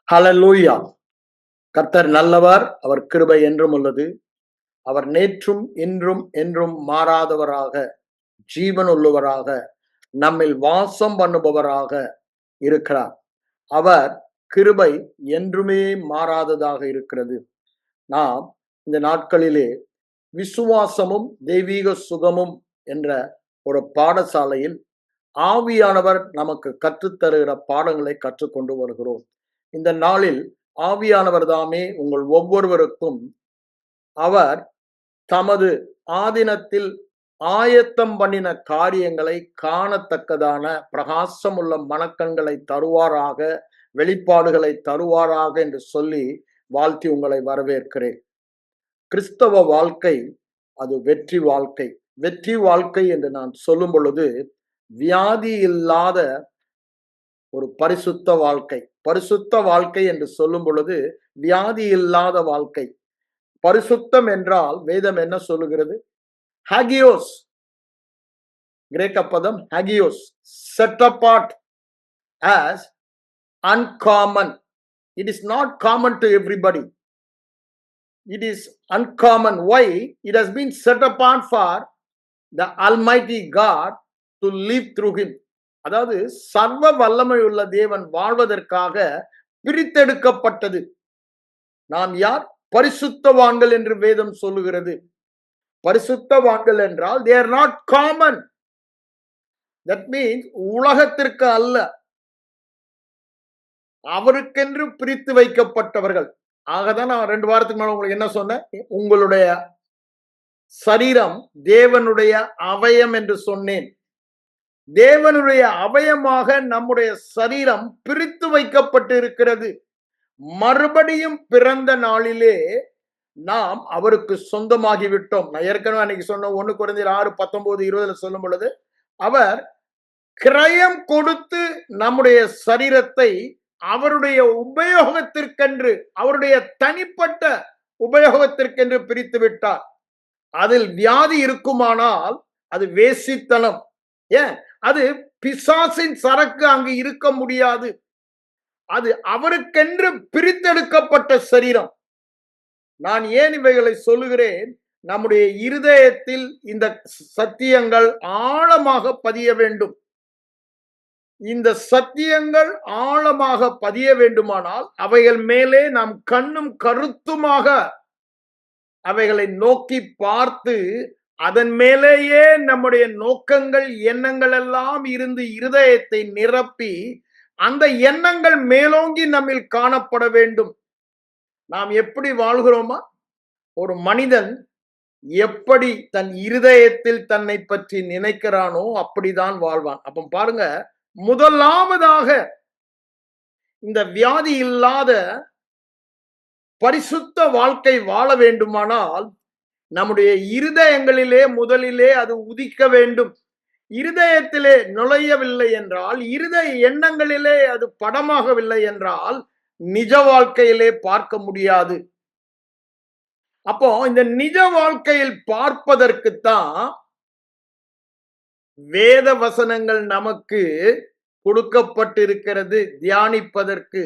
ஹல்லேலூயா. கர்த்தர் நல்லவர், அவர் கிருபை என்றும் உள்ளது. அவர் நேற்றும் இன்றும் என்றும் மாறாதவராக, ஜீவன் உள்ளவராக, நம்மில் வாசம் பண்ணுபவராக இருக்கிறார். அவர் கிருபை என்றுமே மாறாததாக இருக்கிறது. நாம் இந்த நாட்களிலே விசுவாசமும் தெய்வீக சுகமும் என்ற ஒரு பாடசாலையில் ஆவியானவர் நமக்கு கற்றுத்தருகிற பாடங்களை கற்றுக்கொண்டு வருகிறோம். இந்த நாளில் ஆவியானவர் தாமே உங்கள் ஒவ்வொருவருக்கும் அவர் தமது ஆதீனத்தில் ஆயத்தம் பண்ணின காரியங்களை காணத்தக்கதான பிரகாசமுள்ள மனக்கண்களை தருவாராக, வெளிப்பாடுகளை தருவாராக என்று சொல்லி வாழ்த்தி உங்களை வரவேற்கிறேன். கிறிஸ்தவ வாழ்க்கை அது வெற்றி வாழ்க்கை. வெற்றி வாழ்க்கை என்று நான் சொல்லும் பொழுது வியாதி இல்லாத ஒரு பரிசுத்த வாழ்க்கை. பரிசுத்த வாழ்க்கை என்று சொல்லும் பொழுது வியாதி இல்லாத வாழ்க்கை. பரிசுத்தம் என்றால் வேதம் என்ன சொல்லுகிறது? ஹாகியோஸ், கிரேக்க பதம் ஹாகியோஸ், set apart as uncommon. It is not common to everybody. It is uncommon. Why? It has been set apart for the Almighty God to live through him. அதாவது சர்வ வல்லமை உள்ள தேவன் வாழ்வதற்காக பிரித்தெடுக்கப்பட்டது. நாம் யார்? பரிசுத்தவான்கள் என்று வேதம் சொல்லுகிறது. பரிசுத்தவான்கள் என்றால் they are not common. That means உலகத்திற்கு அல்ல, அவருக்கென்று பிரித்து வைக்கப்பட்டவர்கள். ஆகதான் நான் 2 வாரத்துக்கு முன்னாடி உங்களுக்கு என்ன சொன்னேன்? உங்களுடைய சரீரம் தேவனுடைய அவயம் என்று சொன்னேன். தேவனுடைய அவயமாக நம்முடைய சரீரம் பிரித்து வைக்கப்பட்டு இருக்கிறது. மறுபடியும் பிறந்த நாளிலே நாம் அவருக்கு சொந்தமாகிவிட்டோம். நான் ஏற்கனவே அன்னைக்கு சொன்ன 1 கொரிந்தியர் 6:19-20 சொல்லும் பொழுது அவர் கிரயம் கொடுத்து நம்முடைய சரீரத்தை அவருடைய உபயோகத்திற்கென்று, அவருடைய தனிப்பட்ட உபயோகத்திற்கென்று பிரித்து விட்டார். அதில் வியாதி இருக்குமானால் அது வேசித்தனம். ஏன்? அது பிசாசின் சரக்கு அங்கு இருக்க முடியாது. அது அவருக்கென்று பிரித்தெடுக்கப்பட்ட சரீரம். நான் ஏன் இவைகளை சொல்லுகிறேன்? நம்முடைய இருதயத்தில் இந்த சத்தியங்கள் ஆழமாக பதிய வேண்டும். இந்த சத்தியங்கள் ஆழமாக பதிய வேண்டுமானால் அவைகள் மேலே நாம் கண்ணும் கருத்துமாக அவைகளை நோக்கி பார்த்து அதன் மேலேயே நம்முடைய நோக்கங்கள், எண்ணங்கள் எல்லாம் இருந்து இருதயத்தை நிரப்பி அந்த எண்ணங்கள் மேலோங்கி நம்மில் காணப்பட வேண்டும். நாம் எப்படி வாழ்கிறோமா? ஒரு மனிதன் எப்படி தன் இருதயத்தில் தன்னை பற்றி நினைக்கிறானோ அப்படிதான் வாழ்வான். அப்ப பாருங்க, முதலாவதாக இந்த வியாதி இல்லாத பரிசுத்த வாழ்க்கை வாழ வேண்டுமானால் நம்முடைய இருதயங்களிலே முதலிலே அது உதிக்க வேண்டும். இருதயத்திலே நுழையவில்லை என்றால், இருதய எண்ணங்களிலே அது படமாகவில்லை என்றால் நிஜ வாழ்க்கையிலே பார்க்க முடியாது. அப்போ இந்த நிஜ வாழ்க்கையில் பார்ப்பதற்குத்தான் வேத வசனங்கள் நமக்கு கொடுக்கப்பட்டிருக்கிறது, தியானிப்பதற்கு.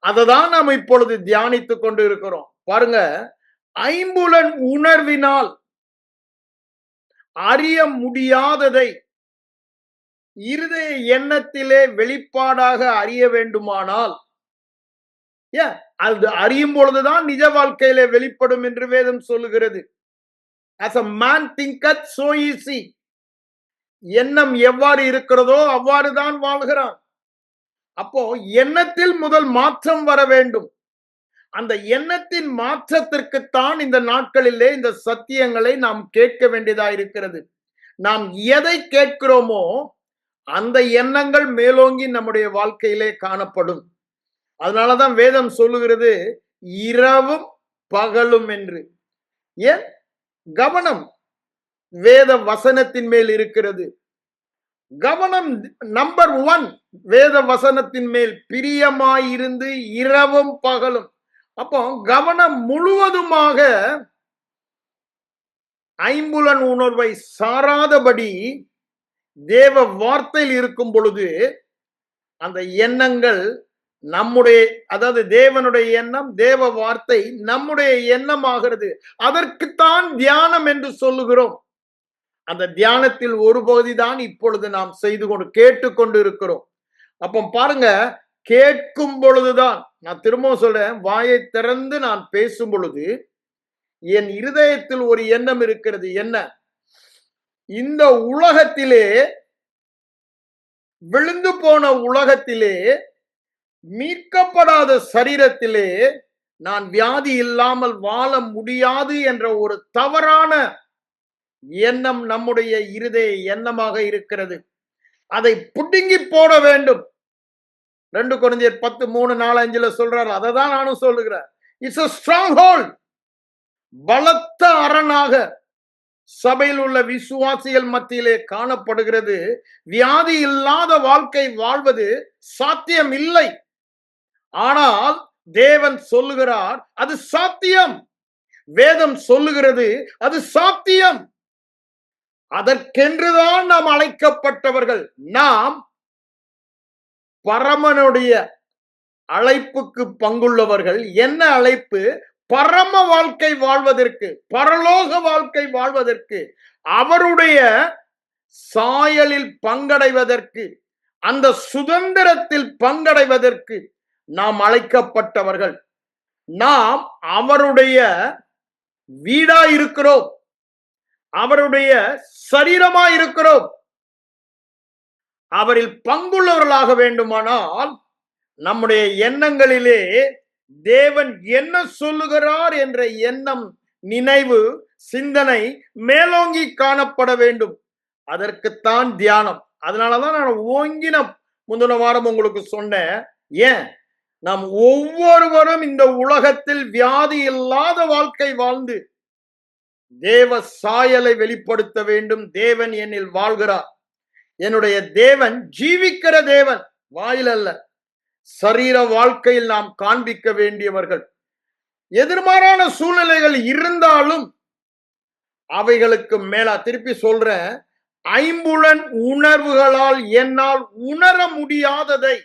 அததான் நாம் இப்பொழுது தியானித்துக் கொண்டு இருக்கிறோம். பாருங்க, ஐம்புலன் உணர்வினால் அறிய முடியாததை இருதய எண்ணத்திலே வெளிப்பாடாக அறிய வேண்டுமானால், அது அறியும் பொழுதுதான் நிஜ வாழ்க்கையிலே வெளிப்படும் என்று வேதம் சொல்லுகிறது. As a man thinketh, so is he. எண்ணம் எவ்வாறு இருக்கிறதோ அவ்வாறுதான் வாழ்கிறான். அப்போ எண்ணத்தில் முதல் மாற்றம் வர வேண்டும். அந்த எண்ணத்தின் மாற்றத்திற்குத்தான் இந்த நாட்களிலே இந்த சத்தியங்களை நாம் கேட்க வேண்டியதா இருக்கிறது. நாம் எதை கேட்கிறோமோ அந்த எண்ணங்கள் மேலோங்கி நம்முடைய வாழ்க்கையிலே காணப்படும். அதனாலதான் வேதம் சொல்லுகிறது இரவும் பகலும் என்று. ஏன்? கவனம் வேத வசனத்தின் மேல் இருக்கிறது. கவனம் நம்பர் 1 வேத வசனத்தின் மேல் பிரியமாயிருந்து இரவும் பகலும். அப்போ கவனம் முழுவதுமாக ஐம்புலன் உணர்வை சாராதபடி தேவ வார்த்தையில் இருக்கும் பொழுது அந்த எண்ணங்கள் நம்முடைய, அதாவது தேவனுடைய எண்ணம், தேவ வார்த்தை நம்முடைய எண்ணமாகிறது. அதற்குத்தான் தியானம் என்று சொல்லுகிறோம். அந்த தியானத்தில் ஒரு பகுதிதான் இப்பொழுது நாம் கேட்டுக்கொண்டு இருக்கிறோம். அப்போ பாருங்க, கேட்கும் பொழுதுதான், நான் திரும்பவும் சொல்றேன், வாயை திறந்து நான் பேசும் பொழுது என் இருதயத்தில் ஒரு எண்ணம் இருக்கிறது. என்ன? இந்த உலகத்திலே, விழுந்து போன உலகத்திலே, மீட்கப்படாத சரீரத்திலே நான் வியாதி இல்லாமல் வாழ முடியாது என்ற ஒரு தவறான எண்ணம் நம்முடைய இருதய எண்ணமாக இருக்கிறது. அதை புடுங்கி போட வேண்டும். 2 கொரிந்தியர் 10:3-4-5 சொல்றாரு. அதை தான் நானும் சொல்லுகிறேன். It's a stronghold. பலத்த அரணாக சபையில் உள்ள விசுவாசிகள் மத்தியிலே காணப்படுகிறது. வியாதி இல்லாத வாழ்க்கை வாழ்வது சாத்தியம் இல்லை. ஆனால் தேவன் சொல்லுகிறார் அது சாத்தியம். வேதம் சொல்லுகிறது அது சாத்தியம். அதற்கென்றுதான் நாம் அழைக்கப்பட்டவர்கள். நாம் பரமனுடைய அழைப்புக்கு பங்குள்ளவர்கள். என்ன அழைப்பு? பரம வாழ்க்கை வாழ்வதற்கு, பரலோக வாழ்க்கை வாழ்வதற்கு, அவருடைய சாயலில் பங்கடைவதற்கு, அந்த சுதந்திரத்தில் பங்கடைவதற்கு நாம் அழைக்கப்பட்டவர்கள். நாம் அவருடைய வீடா இருக்கிறோம், அவருடைய சரீரமா இருக்கிறோம். அவரில் பங்குள்ளவர்களாக வேண்டுமானால் நம்முடைய எண்ணங்களிலே தேவன் என்ன சொல்லுகிறார் என்ற எண்ணம், நினைவு, சிந்தனை மேலோங்கி காணப்பட வேண்டும். அதற்குத்தான் தியானம். அதனாலதான் நான் ஓங்கின முந்தின வாரம் உங்களுக்கு சொன்னேன். ஏன்? நாம் ஒவ்வொருவரும் இந்த உலகத்தில் வியாதி இல்லாத வாழ்க்கை வாழ்ந்து தேவ சாயலை வெளிப்படுத்த வேண்டும். தேவன் என்னில் வாழ்கிறார். என்னுடைய தேவன் ஜீவிக்கிற தேவன், வாயில் அல்ல, சரீர வாழ்க்கையில் நாம் காண்பிக்க வேண்டியவர்கள். எதிர்மாறான சூழ்நிலைகள் இருந்தாலும் அவைகளுக்கு மேலா, திருப்பி சொல்றேன், ஐம்புலன் உணர்வுகளால் என்னால் உணர முடியாததை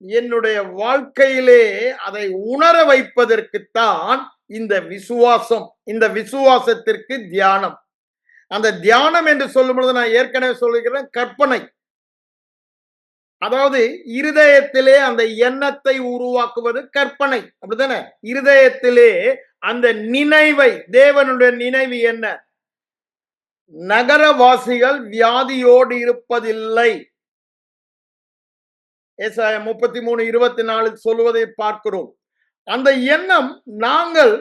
என்னுடைய வாழ்க்கையிலே அதை உணர வைப்பதற்குத்தான் இந்த விசுவாசம். இந்த விசுவாசத்திற்கு தியானம். அந்த தியானம் என்று சொல்லும் பொழுது நான் ஏற்கனவே சொல்லுகிறேன், கற்பனை. அதாவது இருதயத்திலே அந்த எண்ணத்தை உருவாக்குவது கற்பனை, அப்படித்தானே? இருதயத்திலே அந்த நினைவை, தேவனுடைய நினைவு என்ன? நகரவாசிகள் வியாதியோடு இருப்பதில்லை. ஏசாயா 33:24 சொல்லுவதை பார்க்கிறோம். அந்த எண்ணம், நாங்கள்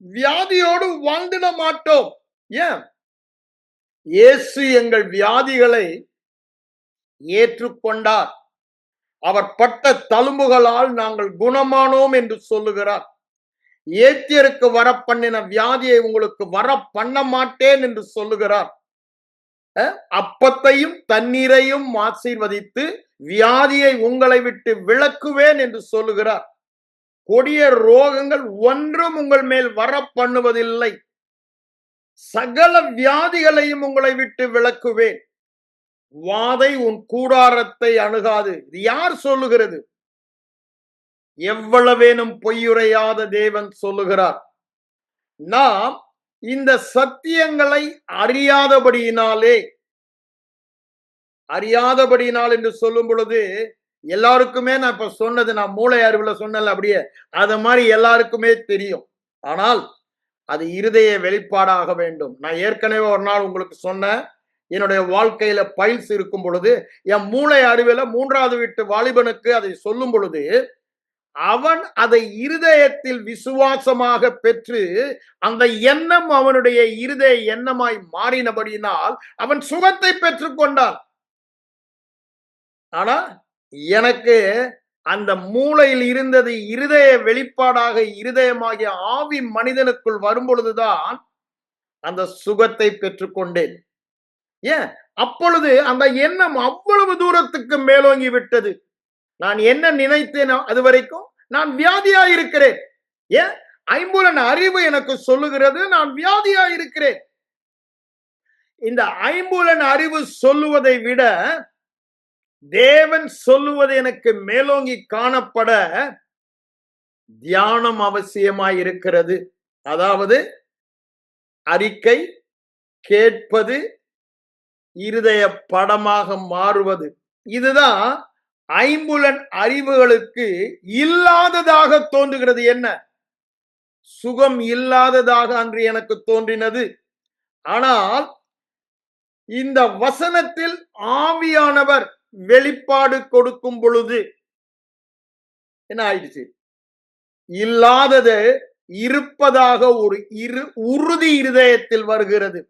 வியாதியோடு வாழ்ந்திட மாட்டோம். ஏன்? இயேசு எங்கள் வியாதிகளை ஏற்றுக்கொண்டார். அவர் பட்ட தழும்புகளால் நாங்கள் குணமானோம் என்று சொல்லுகிறார். ஏத்தியருக்கு வர பண்ணின வியாதியை உங்களுக்கு வர பண்ண மாட்டேன் என்று சொல்லுகிறார். அப்பத்தையும் தண்ணீரையும் ஆசீர்வதித்து வியாதியை உங்களை விட்டு விலக்குவேன் என்று சொல்லுகிறார். கொடிய ரோகங்கள் ஒன்றும் உங்கள் மேல் வர பண்ணுவதில்லை. சகல வியாதிகளையும் உங்களை விட்டு விலக்குவேன். வாதை உன் கூடாரத்தை அணுகாது. இது யார் சொல்லுகிறது? எவ்வளவேனும் பொய்யுரையாத தேவன் சொல்லுகிறார். நாம் இந்த சத்தியங்களை அறியாதபடியினால் என்று சொல்லும் பொழுது எல்லாருக்குமே, நான் இப்ப சொன்னது, நான் மூளை அறிவுல சொன்னல, அப்படியே அத மாதிரி எல்லாருக்குமே தெரியும். ஆனால் அது இருதய வெளிப்பாடாக வேண்டும். நான் ஏற்கனவே ஒரு நாள் உங்களுக்கு சொன்னேன், என்னுடைய வாழ்க்கையில பைல்ஸ் இருக்கும் பொழுது என் மூளை அறிவில 3வது வீட்டு வாலிபனுக்கு அதை சொல்லும் பொழுது அவன் அதை இருதயத்தில் விசுவாசமாக பெற்று அந்த எண்ணம் அவனுடைய இருதய எண்ணமாய் மாறினபடியினால் அவன் சுகத்தை பெற்றுக் கொண்டான். ஆனா எனக்கு அந்த மூளையில் இருந்தது இருதய வெளிப்பாடாக, இருதயமாகிய ஆவி மனிதனுக்குள் வரும் பொழுதுதான் அந்த சுகத்தை பெற்றுக்கொண்டேன். ஏன்? அப்பொழுது அந்த எண்ணம் அவ்வளவு தூரத்துக்கு மேலோங்கி விட்டது. நான் என்ன நினைத்தேன் அது வரைக்கும், நான் வியாதியா இருக்கிறேன். ஏன்? ஐம்புலன் அறிவு எனக்கு சொல்லுகிறது நான் வியாதியா இருக்கிறேன். இந்த ஐம்புலன் அறிவு சொல்லுவதை விட தேவன் சொல்லுவது எனக்கு மேலோங்கி காணப்பட தியானம் அவசியமாய் இருக்கிறது. அதாவது அறிக்கை, கேட்பது, இருதய படமாக மாறுவது. இதுதான் ஐம்புலன் அறிவுகளுக்கு இல்லாததாக தோன்றுகிறது. என்ன? சுகம் இல்லாததாக அன்று எனக்கு தோன்றினது. ஆனால் இந்த வசனத்தில் ஆவியானவர் வெளிப்பாடு கொடுக்கும் பொழுது என்ன ஆயிடுச்சு? இல்லாதது இருப்பதாக ஒரு உறுதி இருதயத்தில் வருகிறது.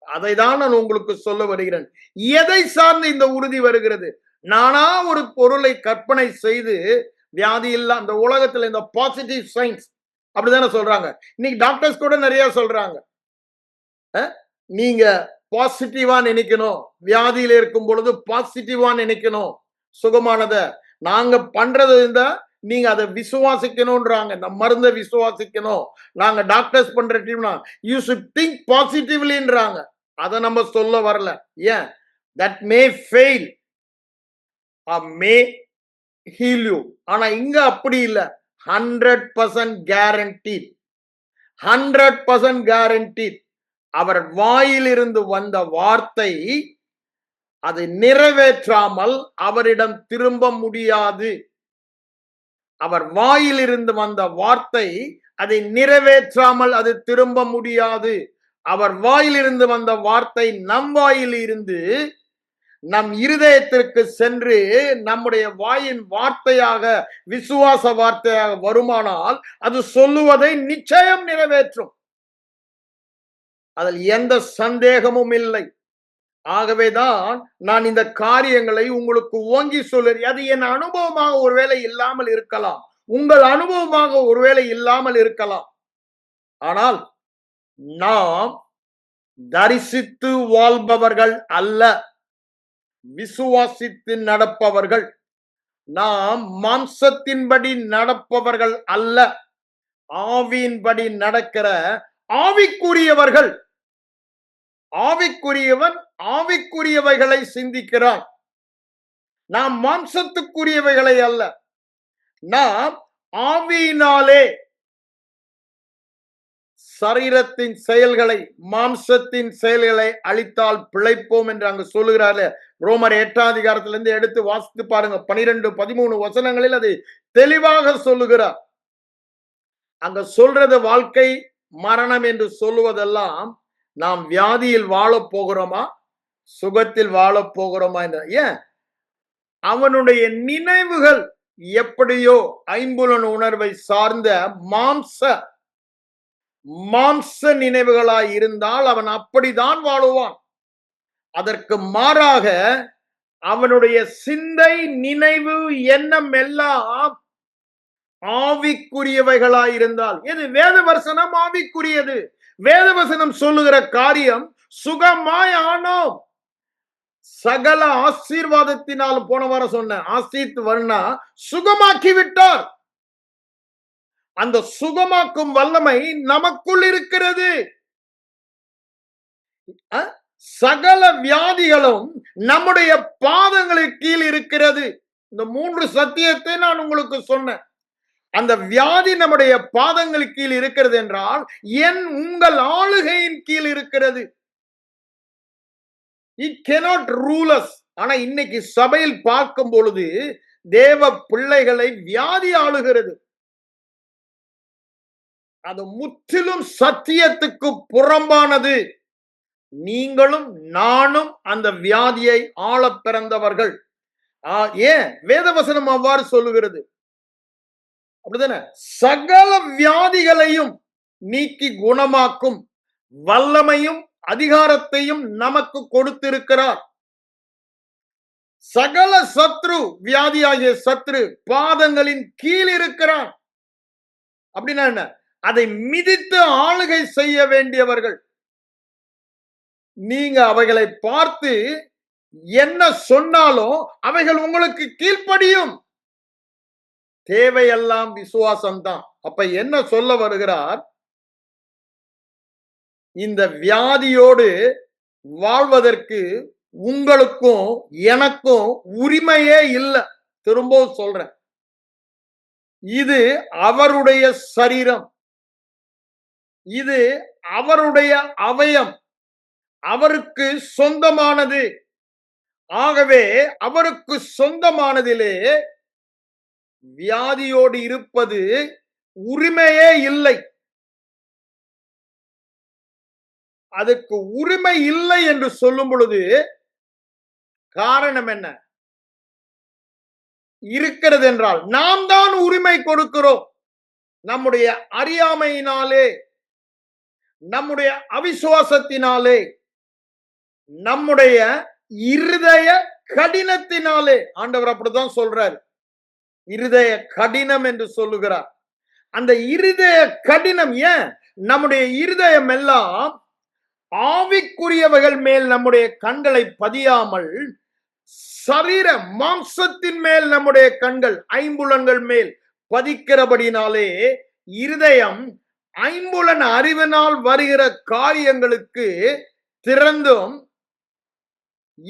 அதை தான் நான் உங்களுக்கு சொல்ல வருகிறேன். எதை சார்ந்து இந்த உறுதி வருகிறது? நானா ஒரு பொருளை கற்பனை செய்து வியாதி இல்ல, அந்த உலகத்துல இந்த பாசிட்டிவ் சயின்ஸ் அப்படிதானே சொல்றாங்க. இன்னைக்கு டாக்டர்ஸ் கூட நிறைய சொல்றாங்க, நீங்க பாசிட்டிவா நினைக்கணும், வியாதியில இருக்கும் பொழுது பாசிட்டிவா நினைக்கணும், சுகமானத நாங்க பண்றது இருந்தா நீங்க அதை விசுவாசிக்கணும்ன்றாங்க. இந்த மருந்தை விசுவாசிக்கணும். நாங்க டாக்டர்ஸ் பண்ற டீம்னா யூ ஷுட் திங்க் பாசிட்டிவ்லின்றாங்க. அதை நம்ம சொல்ல வரல. ஏன்? That may fail or may heal you. ஆனா இங்க அப்படி இல்ல. 100% guaranteed. 100% guaranteed. அவர் வாயிலிருந்து வந்த வார்த்தை அதை நிறைவேற்றாமல் அவரிடம் திரும்ப முடியாது. அவர் வாயிலிருந்து வந்த வார்த்தை அதை நிறைவேற்றாமல் அது திரும்ப முடியாது. அவர் வாயிலிருந்து வந்த வார்த்தை நம் வாயில் இருந்து நம் இருதயத்திற்கு சென்று நம்முடைய வாயின் வார்த்தையாக, விசுவாச வார்த்தையாக வருமானால் அது சொல்லுவதை நிச்சயம் நிறைவேற்றும். அதில் எந்த சந்தேகமும் இல்லை. ஆகவேதான் நான் இந்த காரியங்களை உங்களுக்கு ஓங்கி சொல்லுறேன். அது என் அனுபவமாக ஒருவேளை இல்லாமல் இருக்கலாம், உங்கள் அனுபவமாக ஒருவேளை இல்லாமல் இருக்கலாம். ஆனால் நாம் தரிசித்து வாழ்பவர்கள் அல்ல, விசுவாசித்து நடப்பவர்கள். நாம் மாம்சத்தின்படி நடப்பவர்கள் அல்ல, ஆவியின்படி நடக்கிற ஆவிக்குரியவர்கள். ஆவிக்குரியவன் ஆவிக்குரியவைகளை சிந்திக்கிறான். நாம் மாம்சத்துக்குரியவைகளை அல்ல. நாம் ஆவியினாலே சரீரத்தின் செயல்களை, மாம்சத்தின் செயல்களை அழித்தால் பிழைப்போம் என்று அங்கு சொல்லுகிறாரு. ரோமர் 8ஆம் அதிகாரத்திலிருந்து எடுத்து வாசித்து பாருங்க. 12, 13 வசனங்களில் அதை தெளிவாக சொல்லுகிறார். அங்க சொல்றது வாழ்க்கை மரணம் என்று சொல்லுவதெல்லாம் நாம் வியாதியில் வாழ போகிறோமா, சுகத்தில் வாழ போகிறோமா என்ற. ஏன்? அவனுடைய நினைவுகள் எப்படியோ ஐம்புலன் உணர்வை சார்ந்த மாம்ச நினைவுகளாய் இருந்தால் அவன் அப்படிதான் வாழுவான். அதற்கு மாறாக அவனுடைய சிந்தை, நினைவு, எண்ணம் எல்லாம் ஆவிக்குரியவைகளாய் இருந்தால், எது? வேத வசனம் ஆவிக்குரியது. வேத வசனம் சொல்லுகிற காரியம் சுகமாய் ஆனோம், சகல ஆசீர்வாதத்தினாலும். போன வாரம் சொன்ன ஆசீர்வாத வர்ணா சுகமாக்கி விட்டார். அந்த சுகமாக்கும் வல்லமை நமக்குள் இருக்கிறது. சகல வியாதிகளும் நம்முடைய பாதங்களுக்கு கீழ் இருக்கிறது. இந்த 3 சத்தியத்தை நான் உங்களுக்கு சொன்னேன். அந்த வியாதி நம்முடைய பாதங்களுக்கு கீழ் இருக்கிறது என்றால் உங்கள் ஆளுகையின் கீழ் இருக்கிறது. It cannot rule us. ஆனா இன்னைக்கு சபையில் பார்க்கும் பொழுது தேவ பிள்ளைகளை வியாதி ஆளுகிறது. அது முற்றிலும் சத்தியத்துக்கு புறம்பானது. நீங்களும் நானும் அந்த வியாதியை ஆள பிறந்தவர்கள். ஏன் வேதவசனம் அவ்வாறு சொல்லுகிறது? அப்படிதானே? சகல வியாதிகளையும் நீக்கி குணமாக்கும் வல்லமையும் அதிகாரத்தையும் நமக்கு கொடுத்திருக்கிறார். சகல சத்ரு, வியாதியாகிய சத்ரு பாதங்களின் கீழ் இருக்கிறான். அப்படின்னா என்ன? அதை மிதித்து ஆளுகை செய்ய வேண்டியவர்கள். நீங்க அவைகளை பார்த்து என்ன சொன்னாலும் அவைகள் உங்களுக்கு கீழ்ப்படியும். தேவையெல்லாம் விசுவாசம்தான். அப்ப என்ன சொல்ல வருகிறார்? இந்த வியாதியோடு வாழ்வதற்கு உங்களுக்கும் எனக்கும் உரிமையே இல்லை. திரும்பவும் சொல்றேன், இது அவருடைய சரீரம், இது அவருடைய அவயம், அவருக்கு சொந்தமானது. ஆகவே அவருக்கு சொந்தமானதிலே வியாதியோடு இருப்பது உரிமையே இல்லை. அதுக்கு உரிமை இல்லை என்று சொல்லும் பொழுது காரணம் என்ன இருக்கிறது என்றால், நாம் தான் உரிமை கொடுக்கிறோம். நம்முடைய அறியாமையினாலே, நம்முடைய அவிசுவாசத்தினாலே, நம்முடைய இருதய கடினத்தினாலே. ஆண்டவர் அப்படிதான் சொல்றார், இருதய கடினம் என்று சொல்லுகிறார். அந்த இருதய கடினம் ஏன்? நம்முடைய இருதயம் எல்லாம் ஆவிக்குரியவைகள் மேல் நம்முடைய கண்களை பதியாமல் சரீர மாம்சத்தின் மேல் நம்முடைய கண்கள், ஐம்புலன்கள் மேல் பதிக்கிறபடினாலே இருதயம் ஐம்புலன் அறிவினால் வருகிற காரியங்களுக்கு திறந்தும்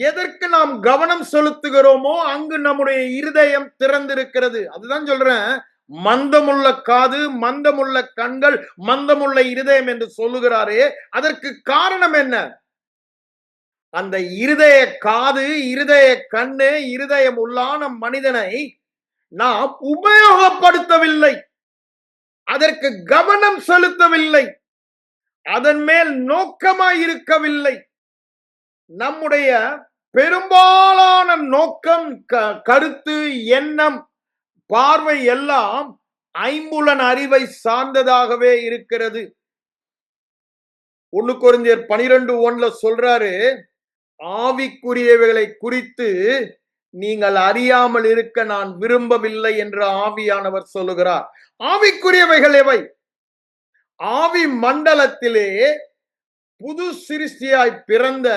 எதற்கு நாம் கவனம் செலுத்துகிறோமோ அங்கு நம்முடைய இருதயம் திறந்திருக்கிறது. அதுதான் சொல்றேன், மந்தமுள்ள காது, மந்தமுள்ள கண்கள், மந்தமுள்ள இருதயம் என்று சொல்லுகிறாரே. அதற்கு காரணம் என்ன? அந்த இருதய காது, இருதய கண்ணு, இருதயம் உள்ளான மனிதனை நாம் உபயோகப்படுத்தவில்லை, அதற்கு கவனம் செலுத்தவில்லை, அதன் மேல் நோக்கமாய் இருக்கவில்லை. நம்முடைய பெரும்பாலான நோக்கம், கருத்து, எண்ணம், பார்வை எல்லாம் ஐம்புலன் அறிவை சார்ந்ததாகவே இருக்கிறது. 1 கொரிந்தியர் 12:1 சொல்றாரு, ஆவிக்குரியவைகளை குறித்து நீங்கள் அறியாமல் இருக்க நான் விரும்பவில்லை என்று ஆவியானவர் சொல்லுகிறார். ஆவிக்குரியவைகள் எவை? ஆவி மண்டலத்திலே புது சிருஷ்டியாய் பிறந்த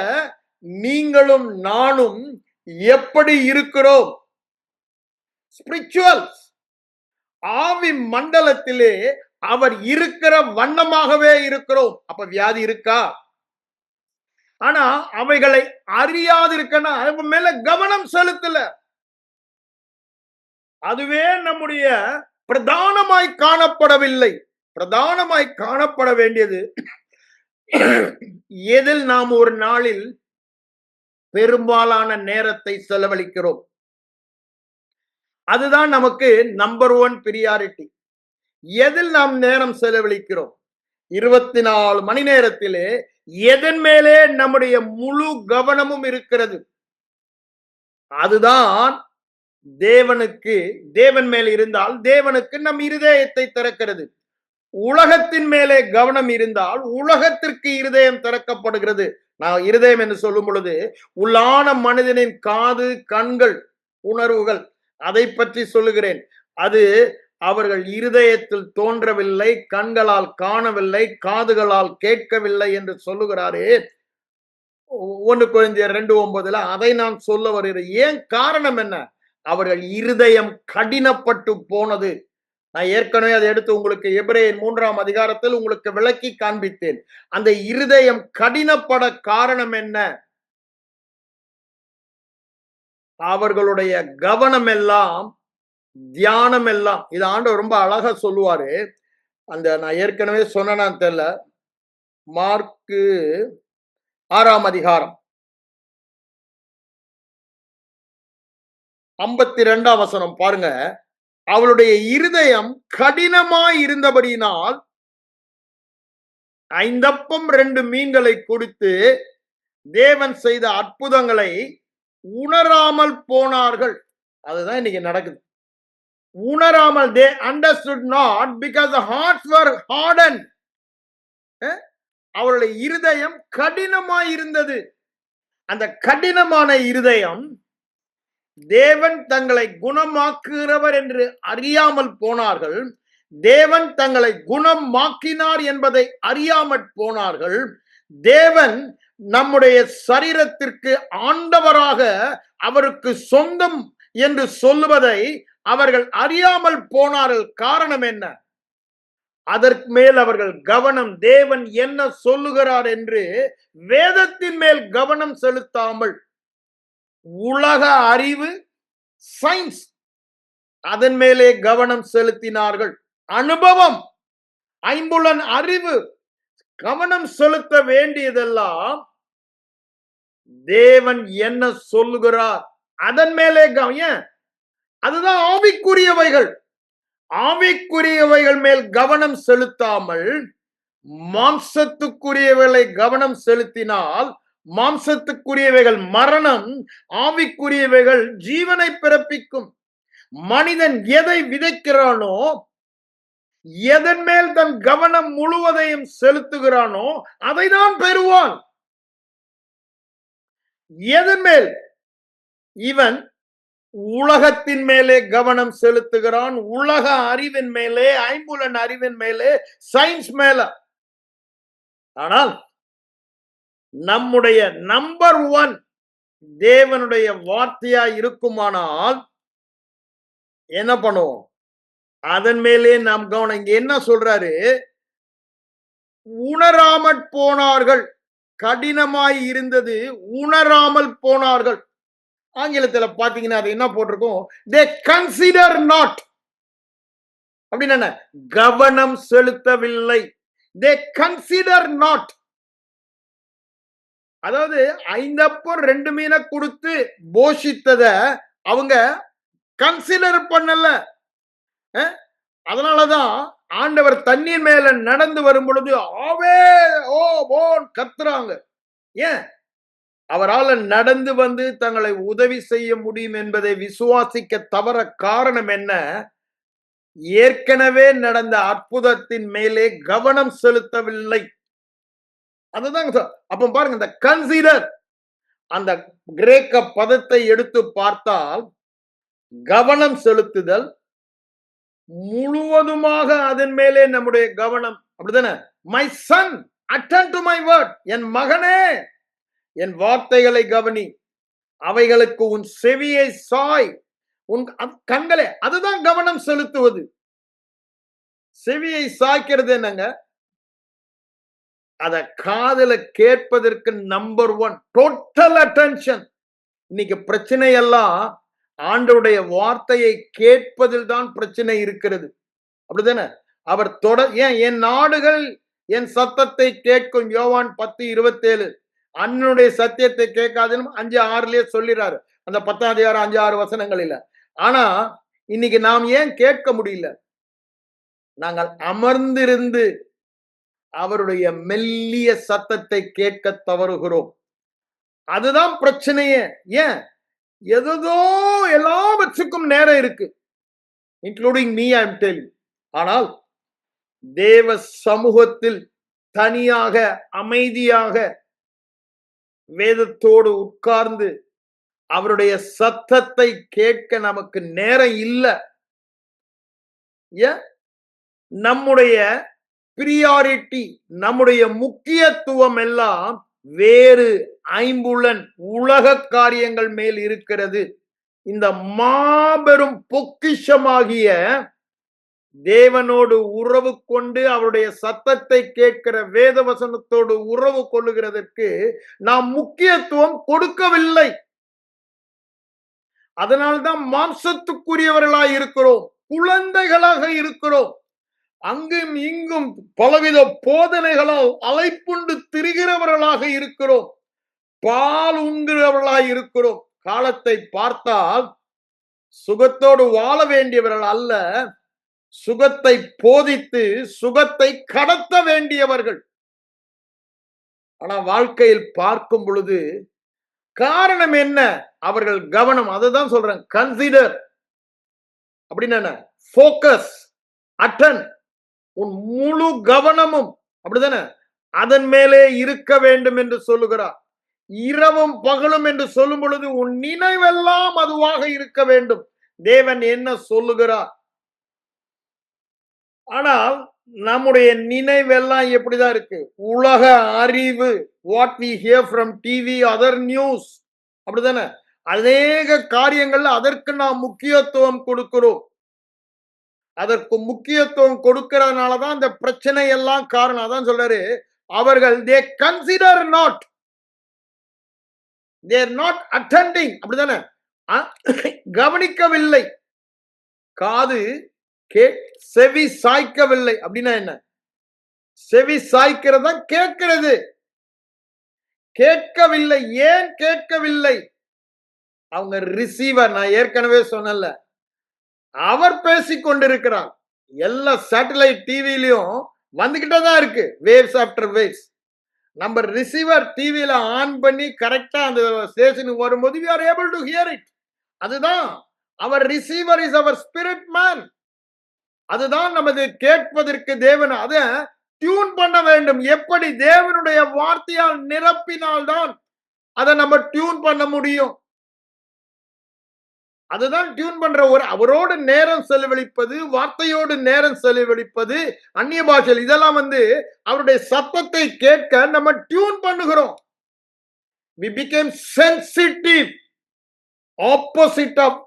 நீங்களும் நானும் எப்படி இருக்கிறோம்? ஸ்பிரிச்சுவல் ஆவி மண்டலத்திலே அவர் இருக்கிற வண்ணமாகவே இருக்கிறோம். அப்ப வியாதி இருக்கா? ஆனா அவைகளை அறியாது இருக்கனா, அது மேல கவனம் செலுத்தல. அதுவே நம்முடைய பிரதானமாய் காணப்படவில்லை. பிரதானமாய் காணப்பட வேண்டியது எதில் நாம் ஒரு நாளில் பெரும்பாலான நேரத்தை செலவழிக்கிறோம். அதுதான் நமக்கு நம்பர் 1 பிரியாரிட்டி. எதில் நாம் நேரம் செலவழிக்கிறோம்? 24 மணி நேரத்திலே எதன் மேலே நம்முடைய முழு கவனமும் இருக்கிறது? அதுதான் தேவனுக்கு, தேவன் மேல் இருந்தால் தேவனுக்கு நம் இருதயத்தை திறக்கிறது. உலகத்தின் மேலே கவனம் இருந்தால் உலகத்திற்கு இருதயம் திறக்கப்படுகிறது. நான் இருதயம் என்று சொல்லும் பொழுது உள்ளான மனிதனின் காது, கண்கள், உணர்வுகள், அதை பற்றி சொல்லுகிறேன். அது அவர்கள் இருதயத்தில் தோன்றவில்லை, கண்களால் காணவில்லை, காதுகளால் கேட்கவில்லை என்று சொல்லுகிறாரே 1 கொரிந்தியர் 2:9. அதை நான் சொல்ல வருகிறேன். ஏன்? காரணம் என்ன? அவர்கள் இருதயம் கடினப்பட்டு போனது. நான் ஏற்கனவே அதை எடுத்து உங்களுக்கு எபிரேயர் 3ஆம் அதிகாரத்தில் உங்களுக்கு விளக்கி காண்பித்தேன். அந்த இருதயம் கடினப்பட காரணம் என்ன? அவர்களுடைய கவனம் எல்லாம், தியானம் எல்லாம், இது ஆண்டவர் ரொம்ப அழகா சொல்லுவாரு. அந்த நான் ஏற்கனவே சொன்னான்னு தெரியல, மார்க்கு 6ஆம் அதிகாரம் 52ஆம் வசனம் பாருங்க. அவளுடைய இருதயம் கடினமாய் இருந்தபடியினால் 5 அப்பம் 2 மீன்களை கொடுத்து தேவன் செய்த அற்புதங்களை உணராமல் போனார்கள். அதுதான் இன்னைக்கு நடக்குது. உணராமல், they understood not because the hearts were hardened. அவருடைய இருதயம் கடினமாய் இருந்தது. அந்த கடினமான இருதயம் தேவன் தங்களை குணமாக்குகிறவர் என்று அறியாமல் போனார்கள். தேவன் தங்களை குணமாக்கினார் என்பதை அறியாமல் போனார்கள். தேவன் நம்முடைய சரீரத்திற்கு ஆண்டவராக, அவருக்கு சொந்தம் என்று சொல்லுவதை அவர்கள் அறியாமல் போனார்கள். காரணம் என்ன? அதற்கு மேல் அவர்கள் கவனம், தேவன் என்ன சொல்லுகிறார் என்று வேதத்தின் மேல் கவனம் செலுத்தாமல் உலக அறிவு, சயின்ஸ் அதன் மேலே கவனம் செலுத்தினார்கள். அனுபவம், ஐம்புலன் அறிவு, கவனம் செலுத்த வேண்டியதெல்லாம் தேவன் என்ன சொல்லுகிறார் அதன் மேலே ஏன் அதுதான் ஆவிக்குரியவைகள். ஆவிக்குரியவைகள் மேல் கவனம் செலுத்தாமல் மாம்சத்துக்குரியவைகளை கவனம் செலுத்தினால் மாம்சத்துக்குரியவைகள் மரணம், ஆவிக்குரியவைகள் ஜீவனை பிறப்பிக்கும். மனிதன் எதை விதைக்கிறானோ, எதன் மேல் தன் கவனம் முழுவதையும் செலுத்துகிறானோ அதை தான் பெறுவான். எதன் மேல்? இவன் உலகத்தின் மேலே கவனம் செலுத்துகிறான், உலக அறிவின் மேலே, ஐம்புலன் அறிவின் மேலே, சயின்ஸ் மேல. ஆனால் நம்முடைய நம்பர் 1 தேவனுடைய வார்த்தையா இருக்குமானால் என்ன பண்ணுவோம்? அதன் மேலே நாம் கவனம். இங்க என்ன சொல்றாரு? உணராமல் போனார்கள். கடினமாய் இருந்தது, உணராமல் போனார்கள். ஆங்கிலத்துல பாத்தீங்கன்னா அது என்ன போட்டிருக்கும்? they consider not. அப்படின்னு கவனம் செலுத்தவில்லை. they consider not. அதாவது 5 அப்பம் 2 மீனை கொடுத்து போஷித்தத அவங்க கன்சிடர் பண்ணல. அதனாலதான் ஆண்டவர் தண்ணீர் மேல நடந்து வரும் பொழுது ஆவே ஓ போன் கத்துறாங்க. ஏன்? அவரால் நடந்து வந்து தங்களை உதவி செய்ய முடியும் என்பதை விசுவாசிக்க தவற காரணம் என்ன? ஏற்கனவே நடந்த அற்புதத்தின் மேலே கவனம் செலுத்தவில்லை. அதுதான். அப்ப பாருங்க, இந்த கன்சிடர் அந்த கிரேக்க பதத்தை எடுத்து பார்த்தால் கவனம் செலுத்துதல், முழுவதுமாக அதன் மேலே நம்முடைய கவனம். அப்படிதானே? My son attend to my word. என் மகனே, என் வார்த்தைகளை கவனி, அவைகளுக்கு உன் செவியை சாய், உன் கண்களே. அதுதான் கவனம் செலுத்துவது. செவியை சாய்க்கிறது என்னங்க? அத காதுல கேட்பதற்கு நம்பர் 1 டோட்டல் அட்டென்ஷன். இன்னைக்கு பிரச்சனை எல்லாம் ஆண்டவருடைய வார்த்தையை கேட்பதில் தான் பிரச்சனை இருக்கிறது. அப்படிதானே? அவர் ஏன் என் நாடுகள் என் சத்தத்தை கேட்கும், யோவான் 10:27. அண்ணனுடைய சத்தியத்தை கேட்காதுன்னு 5:6 சொல்லிறாரு, அந்த 10ஆம் அதிகாரம் 5-6 வசனங்களில. ஆனா இன்னைக்கு நாம் ஏன் கேட்க முடியல? நாங்கள் அமர்ந்திருந்து அவருடைய மெல்லிய சத்தத்தை கேட்க தவறுகிறோம். அதுதான் பிரச்சனையே. ஏன்? எதோ எல்லாவற்றுக்கும் நேரம் இருக்கு, including me, I am telling. ஆனால் தேவ சமூகத்தில் தனியாக அமைதியாக வேதத்தோடு உட்கார்ந்து அவருடைய சத்தத்தை கேட்க நமக்கு நேரம் இல்லை. நம்முடைய பிரியாரிட்டி, நம்முடைய முக்கியத்துவம் எல்லாம் வேறு ஐம்புலன் உலக காரியங்கள் மேல் இருக்கிறது. இந்த மாபெரும் பொக்கிஷமாகிய தேவனோடு உறவு கொண்டு அவருடைய சத்தத்தை கேட்கிற வேத வசனத்தோடு உறவு கொள்ளுகிறதற்கு நாம் முக்கியத்துவம் கொடுக்கவில்லை. அதனால்தான் மாம்சத்துக்குரியவர்களாய் இருக்கிறோம், குழந்தைகளாக இருக்கிறோம். அங்கும் இங்கும் பலவித போதனைகளால் அலைப்புண்டு திரிகிறவர்களாக இருக்கிறோம், பால் உண்கிறவர்களாக இருக்கிறோம். காலத்தை பார்த்தால் சுகத்தோடு வாழ வேண்டியவர்கள் அல்ல, சுகத்தை போதித்து சுகத்தை கடத்த வேண்டியவர்கள். ஆனா வாழ்க்கையில் பார்க்கும் பொழுது காரணம் என்ன? அவர்கள் கவனம். அதுதான் சொல்றேன், கன்சிடர் அப்படின்னு, போக்கஸ், அட்டன். உன் முழு கவனமும் அப்படிதானே அதன் மேலே இருக்க வேண்டும் என்று சொல்லுகிறார். இரவும் பகலும் என்று சொல்லும் பொழுது உன் நினைவெல்லாம் அதுவாக இருக்க வேண்டும். தேவன் என்ன சொல்லுகிறார்? ஆனால் நம்முடைய நினைவெல்லாம் எப்படிதான் இருக்கு? உலக அறிவு, what we hear from TV, other news, அப்படிதானே? அநேக காரியங்கள்ல அதற்கு நாம் முக்கியத்துவம் கொடுக்கிறோம். அதற்கு முக்கியத்துவம் கொடுக்கிறதுனாலதான் இந்த பிரச்சனை எல்லாம் காரணம். அதான் சொல்றாரு, அவர்கள் they consider not, they are not attending, அப்படிதானே? கவனிக்கவில்லை. காது செவி சாய்க்கவில்லை அப்படின்னா என்ன? செவி சாய்க்கிறதா கேட்கிறது. கேட்கவில்லை. ஏன் கேட்கவில்லை? அவங்க ரிசீவர். நான் ஏற்கனவே சொன்னல, அவர் பேசிக் கொண்டிருக்கிறார். எல்லா சேட்டலைட் டிவிலையும் வந்துகிட்டே தான் இருக்கு, வேவ்ஸ் ஆஃப்டர் வேவ்ஸ். நம்ம ரிசீவர் டிவியில ஆன் பண்ணி கரெக்டா அந்த ஸ்டேஷனுக்கு வரும்போது we are able to hear it. அதுதான் அவர் ரிசீவர் இஸ் அவர் ஸ்பிரிட் மேன். அதுதான் நமது கேட்பதற்கு தேவன் அதை டியூன் பண்ண வேண்டும். எப்படி? தேவனுடைய வார்த்தையால் நிரப்பினால்தான் அதை நம்ம டியூன் பண்ண முடியும். அதுதான் டியூன் பண்ற. ஒரு அவரோடு நேரம் செலவழிப்பது, வார்த்தையோடு நேரம் செலவழிப்பது, அந்நிய பாஷையில் இதெல்லாம் அவருடைய சத்தத்தை கேட்க நம்ம டியூன் பண்ணுகிறோம். we became sensitive. Opposite of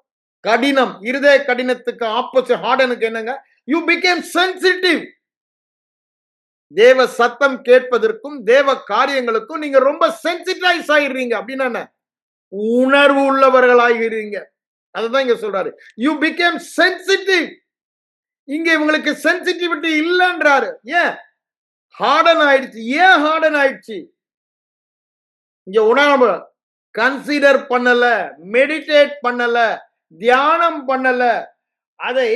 கடினம். இருதய கடினத்துக்கு ஆப்போசிட் ஹார்டனுக்கு என்னங்க? you became sensitive. தேவ சத்தம் கேட்பதற்கும் தேவ காரியங்களுக்கும் நீங்க ரொம்ப சென்சிட்டைஸ் ஆயிடுறீங்க. அப்படின்னா என்ன? உணர்வு உள்ளவர்களாகிறீங்க. அதுதான் இங்க சொல்றாரு, யூ பிகேம் சென்சிட்டிவ். இங்க இவங்களுக்கு சென்சிட்டிவிட்டி இல்லைன்றாரு. ஏன் ஹார்டன் ஆயிடுச்சு? ஏன் ஹார்டன் ஆயிடுச்சு? இங்க உணர்வு கன்சிடர் பண்ணல, மெடிடேட் பண்ணல, தியானம் பண்ணல, அதை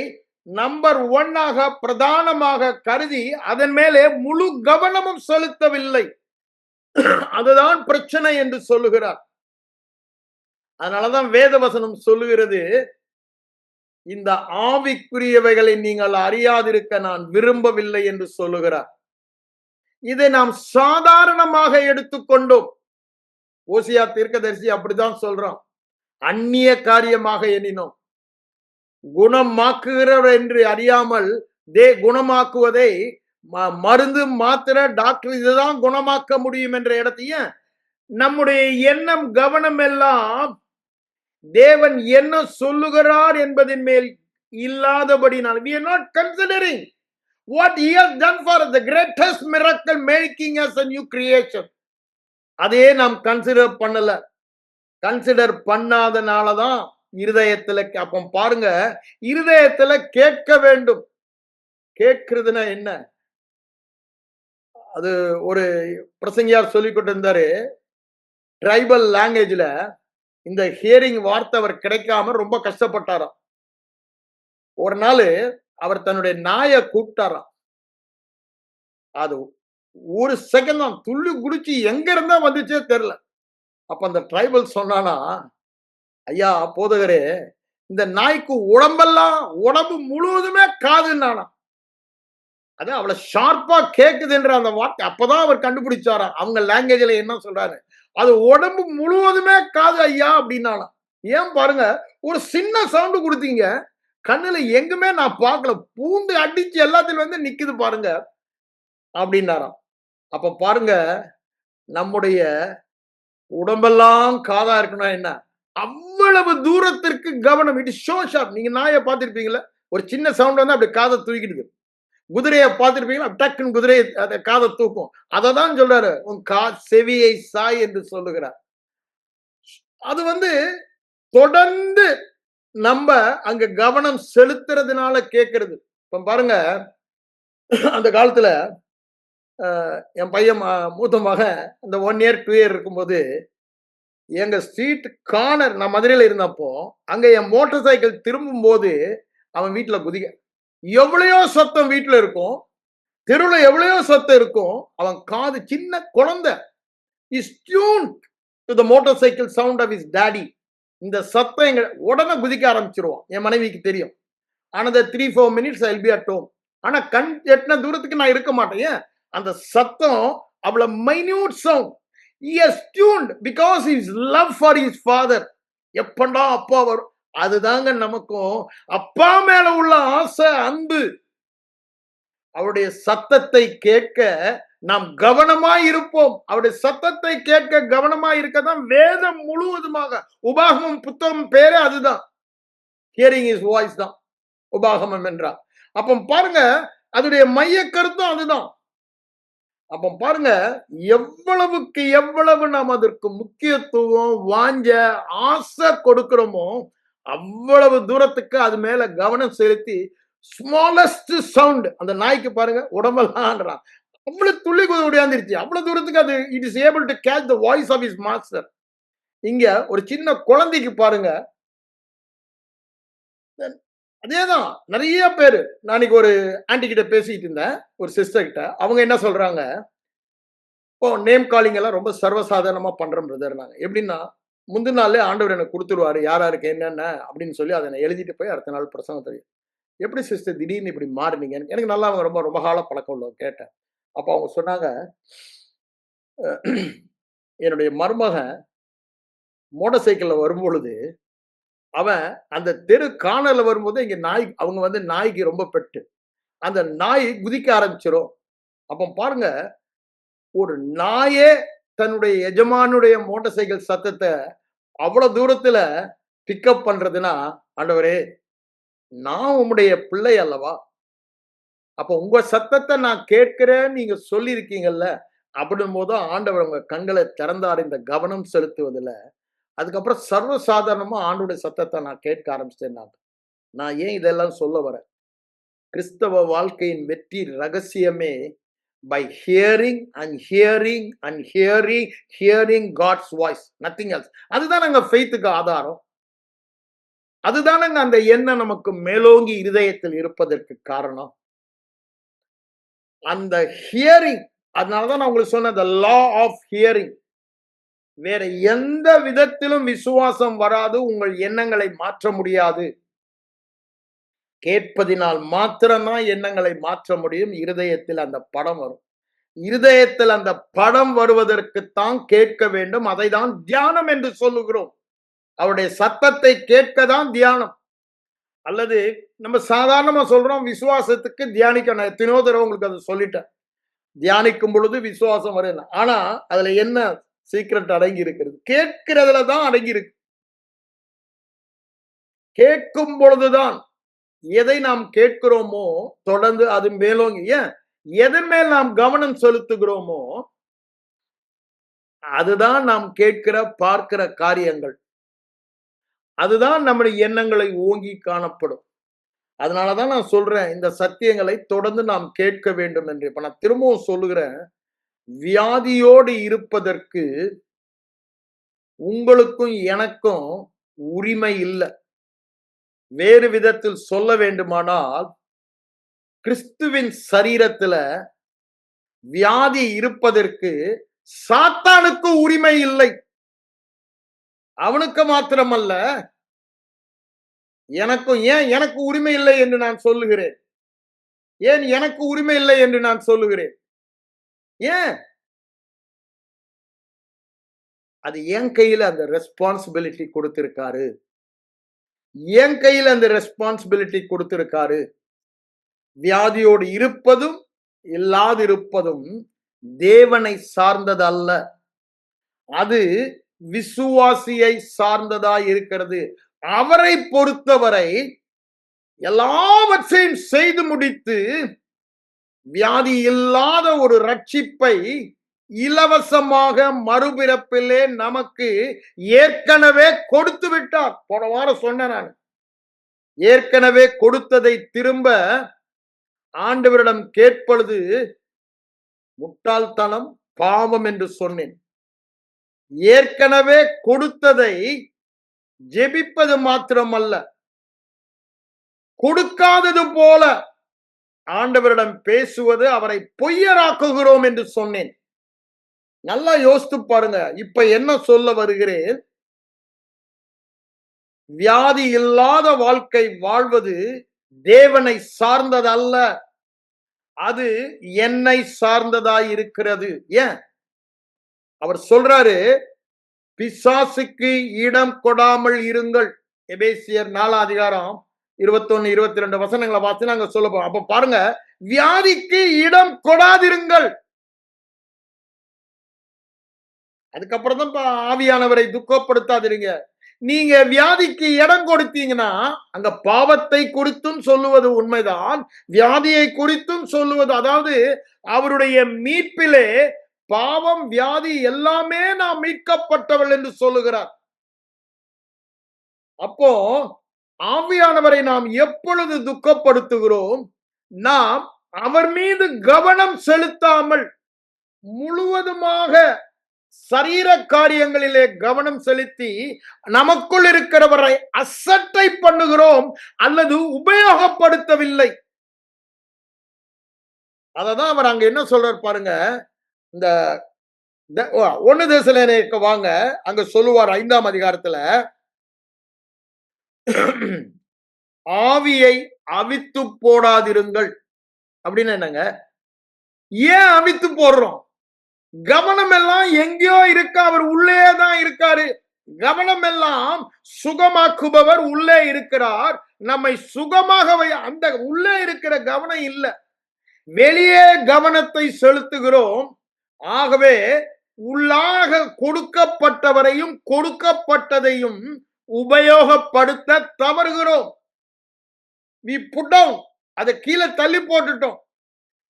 நம்பர் 1 பிரதானமாக கருதி அதன் மேலே முழு கவனமும் செலுத்தவில்லை. அதுதான் பிரச்சனை என்று சொல்லுகிறார். அதனாலதான் வேதவசனம் சொல்லுகிறது, இந்த ஆவிக்குரியவைகளை நீங்கள் அறியாதிருக்க நான் விரும்பவில்லை என்று சொல்லுகிறார். இதை நாம் சாதாரணமாக எடுத்துக்கொண்டோம். ஓசியா தீர்க்கதரிசி அப்படிதான் சொல்றோம். அந்நிய காரியமாக எண்ணினோம். குணமாக்குகிறவர் என்று அறியாமல் குணமாக்குவதை மருந்து மாத்திர டாக்டர் இதுதான் குணமாக்க முடியும் என்ற இடத்தையும் நம்முடைய எண்ணம் கவனம் எல்லாம் தேவன் என்ன சொல்லுகிறார் என்பதின் மேல் இல்லாதபடினால் we are not considering what he has done for us, the greatest miracle, making us a new creation. அதையே நாம் கன்சிடர் பண்ணல. கன்சிடர் பண்ணாதனாலதான் இருதயத்துல, அப்ப பாருங்க, இருதயத்துல கேட்க வேண்டும். கேட்கிறதுனா என்ன? அது ஒரு பிரசங்கியார் சொல்லிக்கிட்டு இருந்தாரு, ட்ரைபல் லாங்குவேஜ்ல இந்த ஹியரிங் வார்த்தை அவர் கிடைக்காம ரொம்ப கஷ்டப்பட்டாராம். ஒரு நாள் அவர் தன்னுடைய நாயை கூப்பிட்டாராம். அது ஒரு செகண்ட் தான் துள்ளி குடிச்சு எங்க இருந்தா வந்துச்சே தெரியல. அப்ப அந்த ட்ரைபல் சொன்னானா, ஐயா போதகரே, இந்த நாய்க்கு உடம்பு முழுவதுமே காதுன்னானா. அது அவ்வளவு ஷார்ப்பா கேக்குதுன்ற அந்த வார்த்தை அப்பதான் அவர் கண்டுபிடிச்சாரா. அவங்க லாங்குவேஜ்ல என்ன சொல்றாரு, அது உடம்பு முழுவதுமே காது ஐயா அப்படின்னாலாம். ஏன் பாருங்க, ஒரு சின்ன சவுண்டு கொடுத்தீங்க, கண்ணுல எங்குமே நான் பார்க்கல, பூந்து அடிச்சு எல்லாத்திலும் நிக்குது பாருங்க அப்படின்னாராம். அப்ப பாருங்க, நம்முடைய உடம்பெல்லாம் காதா இருக்கணும் என்ன? அவ்வளவு தூரத்திற்கு கவனம். It show sharp. நீங்க நாயை பார்த்திருப்பீங்களா? ஒரு சின்ன சவுண்ட் அப்படி காதை தூக்கிடுது. குதிரையை பார்த்திருப்பீங்களா? டக்குன்னு குதிரையை காதை தூக்கும். அததான் சொல்றாரு, உன் செவியை சாய் என்று சொல்லுகிறார். அது தொடர்ந்து நம்ம அங்க கவனம் செலுத்துறதுனால கேட்கறது. இப்ப பாருங்க, அந்த காலத்துல என் பையன் மூத்த மகன் அந்த 1 year 2 year இருக்கும்போது எங்க ஸ்ட்ரீட் கார்னர், நான் மதுரையில இருந்தப்போ அங்க என் மோட்டார் சைக்கிள் திரும்பும் போது அவன் வீட்டுல குதிக்க, எவ்வளையோ சத்தம் வீட்டுல இருக்கும், தெருவுல எவ்வளையோ சத்தம் இருக்கும், அவன் காது சின்ன குழந்தை is tuned to the motorcycle sound of his daddy. இந்த சத்தம் எங்க உடனே குதிக்க ஆரம்பிச்சிருவான். என் மனைவிக்கு தெரியும். another 3-4 minutes I'll be at home. ஆனா கண் எட்டின தூரத்துக்கு நான் இருக்க மாட்டேன். அந்த சத்தம் அவ்வளவு minute sound. he has tuned because his love for his father. எப்பண்டா அப்பா வரும், அதுதாங்க நமக்கும் அப்பா மேல உள்ள ஆசை, அன்பு. அவருடைய சத்தத்தை கேட்க நாம் கவனமாய் இருப்போம். அவருடைய சத்தத்தை கேட்க கவனமாய் இருக்கதான் வேதம் முழுவதுமாக, உபாகமம் புத்தகம் பேரே அதுதான், ஹியரிங் இஸ் வாய்ஸ் தான் உபாகமம் என்றார். அப்போ பாருங்க, அதனுடைய மைய கருத்தும் அதுதான். அப்போ பாருங்க, எவ்வளவுக்கு எவ்வளவு நாம் அதற்கு முக்கியத்துவம், வாஞ்ச, ஆசை கொடுக்கிறோமோ, அவ்வளவு தூரத்துக்கு அது மேல கவனம் செலுத்தி, ஸ்மாலஸ்ட் சவுண்ட் அந்த நாய்க்கு பாருங்க உடம்பெல்லாம் ஆடுறான். அவ்வளவு துள்ளி ஓடியாந்துருச்சு. அவ்வளவு தூரத்துக்கு அது it is able to catch the voice of his master. இங்க ஒரு சின்ன குழந்தைக்கு பாருங்க, அதேதான் நிறைய பேரு. நான் இன்னைக்கு ஒரு ஆன்டி கிட்ட பேசிட்டு இருந்தேன், ஒரு சிஸ்டர் கிட்ட. அவங்க என்ன சொல்றாங்க, இப்போ நேம் காலிங் எல்லாம் ரொம்ப சர்வசாதாரணமா பண்றேன் பிரதர் நாங்க. எப்படின்னா, முந்தின நாளே ஆண்டவர் எனக்கு குடுத்துருவாரு. யார் யாருக்கு என்னென்ன அப்படின்னு சொல்லி அத நான் எழுதிட்டு போய் அடுத்த நாள் பிரசங்கம் தெரியும். எப்படி சிஸ்டர் திடீர்னு இப்படி மாறுனீங்கன்னு? எனக்கு நல்லா அவங்க ரொம்ப ரொம்ப கால பழக்கம் உள்ளவங்க கேட்டேன். அப்ப அவங்க சொன்னாங்க, என்னுடைய மருமகன் மோட்டார் சைக்கிள்ல வரும்பொழுது, அவன் அந்த தெரு கார்னர்ல வரும்போது இங்க நாய் அவங்க வந்து நாய்க்கு ரொம்ப பெட்டு. அந்த நாய் குதிக்க ஆரம்பிச்சிரும். அப்ப பாருங்க, ஒரு நாயே தன்னுடைய எஜமானுடைய மோட்டார் சைக்கிள் சத்தத்த அவ்வளவு தூரத்துல பிக்கப் பண்றதுன்னா, ஆண்டவரே, நான் உம்முடைய பிள்ளை அல்லவா? அப்ப உங்க சத்தத்த நான் கேட்கிறேன்னு நீங்க சொல்லியிருக்கீங்கல்ல, அப்படின்னும்போது ஆண்டவர் உங்க கண்களை திறந்தார் இந்த கவனம் செலுத்துவதுல. அதுக்கப்புறம் சர்வ சாதாரணமா ஆண்டவருடைய சத்தத்த நான் கேட்க ஆரம்பிச்சிட்டேன் நான். நான் ஏன் இதெல்லாம் சொல்ல வரேன்? கிறிஸ்தவ வாழ்க்கையின் வெற்றி ரகசியமே by hearing and hearing and hearing hearing God's voice, nothing else. அதுதானங்க ஃபெய்த்துக்கு ஆதாரம். அதுதானங்க அந்த எண்ணம் நமக்கு மேலோங்கி இருதயத்தில் இருப்பதற்கு காரணம். அந்த ஹியரிங், அதனாலதான் நான் உங்களுக்கு சொன்ன the law of hearing. வேற எந்த விதத்திலும் விசுவாசம் வராது, உங்கள் எண்ணங்களை மாற்ற முடியாது. கேட்பதினால் மாத்திரம்தான் எண்ணங்களை மாற்ற முடியும். இருதயத்தில் அந்த படம் வரும். இருதயத்தில் அந்த படம் வருவதற்குத்தான் கேட்க வேண்டும். அதை தான் தியானம் என்று சொல்லுகிறோம். அவருடைய சத்தத்தை கேட்கதான் தியானம். அல்லது நம்ம சாதாரணமா சொல்றோம் விசுவாசத்துக்கு தியானிக்க. நான் எத்தனையோ தடவை உங்களுக்கு அதை சொல்லிட்டேன். தியானிக்கும் பொழுது விசுவாசம் வரும். ஆனா அதுல என்ன சீக்ரெட் அடங்கி இருக்கிறது? கேட்கிறதுல தான் அடங்கி இருக்கு. கேட்கும் பொழுதுதான் எதை நாம் கேட்கிறோமோ தொடர்ந்து அது மேலோங்கி, ஏன் எதன் மேல் நாம் கவனம் செலுத்துகிறோமோ அதுதான் நாம் கேட்கிற பார்க்கிற காரியங்கள். அதுதான் நம்முடைய எண்ணங்களை ஓங்கி காணப்படும். அதனாலதான் நான் சொல்றேன், இந்த சத்தியங்களை தொடர்ந்து நாம் கேட்க வேண்டும் என்று. இப்ப நான் திரும்பவும் சொல்லுகிறேன், வியாதியோடு இருப்பதற்கு உங்களுக்கும் எனக்கும் உரிமை இல்லை. வேறு விதத்தில் சொல்ல வேண்டுமானால், கிறிஸ்துவின் சரீரத்துல வியாதி இருப்பதற்கு சாத்தானுக்கு உரிமை இல்லை. அவனுக்கு மாத்திரமல்ல, எனக்கும். ஏன் எனக்கு உரிமை இல்லை என்று நான் சொல்லுகிறேன்? ஏன் எனக்கு உரிமை இல்லை என்று நான் சொல்லுகிறேன்? ஏன்? அது என் கையில அந்த ரெஸ்பான்சிபிலிட்டி கொடுத்திருக்காரு. என் கையில அந்த ரெஸ்பான்சிபிலிட்டி கொடுத்திருக்காரு. வியாதியோடு இருப்பதும் இல்லாதிருப்பதும் தேவனை சார்ந்தது அல்ல. அது விசுவாசியை சார்ந்ததா இருக்கிறது. அவரை பொறுத்தவரை எல்லாவற்றையும் செய்து முடித்து வியாதி இல்லாத ஒரு ரட்சிப்பை இலவசமாக மறுபிறப்பிலே நமக்கு ஏற்கனவே கொடுத்து விட்டார். போன வாரம் சொன்னேன் நான். ஏற்கனவே கொடுத்ததை திரும்ப ஆண்டவரிடம் கேட்பது முட்டாள்தனம், பாவம் என்று சொன்னேன். ஏற்கனவே கொடுத்ததை ஜெபிப்பது மாத்திரமல்ல, கொடுக்காதது போல ஆண்டவரிடம் பேசுவது அவரை பொய்யராக்குகிறோம் என்று சொன்னேன். நல்லா யோசித்து பாருங்க. இப்ப என்ன சொல்ல வருகிறேன்? வியாதி இல்லாத வாழ்க்கை வாழ்வது தேவனை சார்ந்ததல்ல, அது என்னை சார்ந்ததாய் இருக்கிறது. ஏன் அவர் சொல்றாரு, பிசாசுக்கு இடம் கொடாமல் இருங்கள். எபேசியர் 4 அதிகாரம் 21, 22 வசனங்களை வாசி நாங்க சொல்ல போறோம். அப்ப பாருங்க, வியாதிக்கு இடம் கொடாதிருங்கள். அதுக்கப்புறம் தான் ஆவியானவரை துக்கப்படுத்தாதிருங்க. நீங்க வியாதிக்கு இடம் கொடுத்தீங்கன்னா அங்க பாவத்தை குறித்தும் சொல்லுவது உண்மைதான், வியாதியை குறித்தும் சொல்லுவது, அதாவது அவருடைய மீட்பிலே பாவம் வியாதி எல்லாமே நாம் மீட்கப்பட்டவள் என்று சொல்லுகிறார். அப்போ ஆவியானவரை நாம் எப்பொழுது துக்கப்படுத்துகிறோம், நாம் அவர் மீது கவனம் செலுத்தாமல் முழுவதுமாக சரீர காரியங்களிலே கவனம் செலுத்தி நமக்குள் இருக்கிறவரை அசட்டை பண்ணுகிறோம் அல்லது உபயோகப்படுத்தவில்லை. அததான் அவர் அங்க என்ன சொல்றார் பாருங்க. இந்த 1 தெசலோனிக்கேயருக்கு வாங்க, அங்க சொல்லுவார் 5ஆம் அதிகாரத்துல, ஆவியை அவித்து போடாதிருங்கள் அப்படின்னு. என்னங்க, ஏன் அவித்து போடுறோம்? கவனம் எல்லாம் எங்கேயோ இருக்க, அவர் உள்ளே தான் இருக்காரு. கவனம் எல்லாம் சுகமாக்குபவர் உள்ளே இருக்கிறார். நம்மை சுகமாக அந்த உள்ளே இருக்கிற கவனம் இல்ல, வெளியே கவனத்தை செலுத்துகிறோம். ஆகவே உள்ளாக கொடுக்கப்பட்டவரையும் கொடுக்கப்பட்டதையும் உபயோகப்படுத்த தவறுகிறோம். அதை கீழே தள்ளி போட்டுட்டோம்.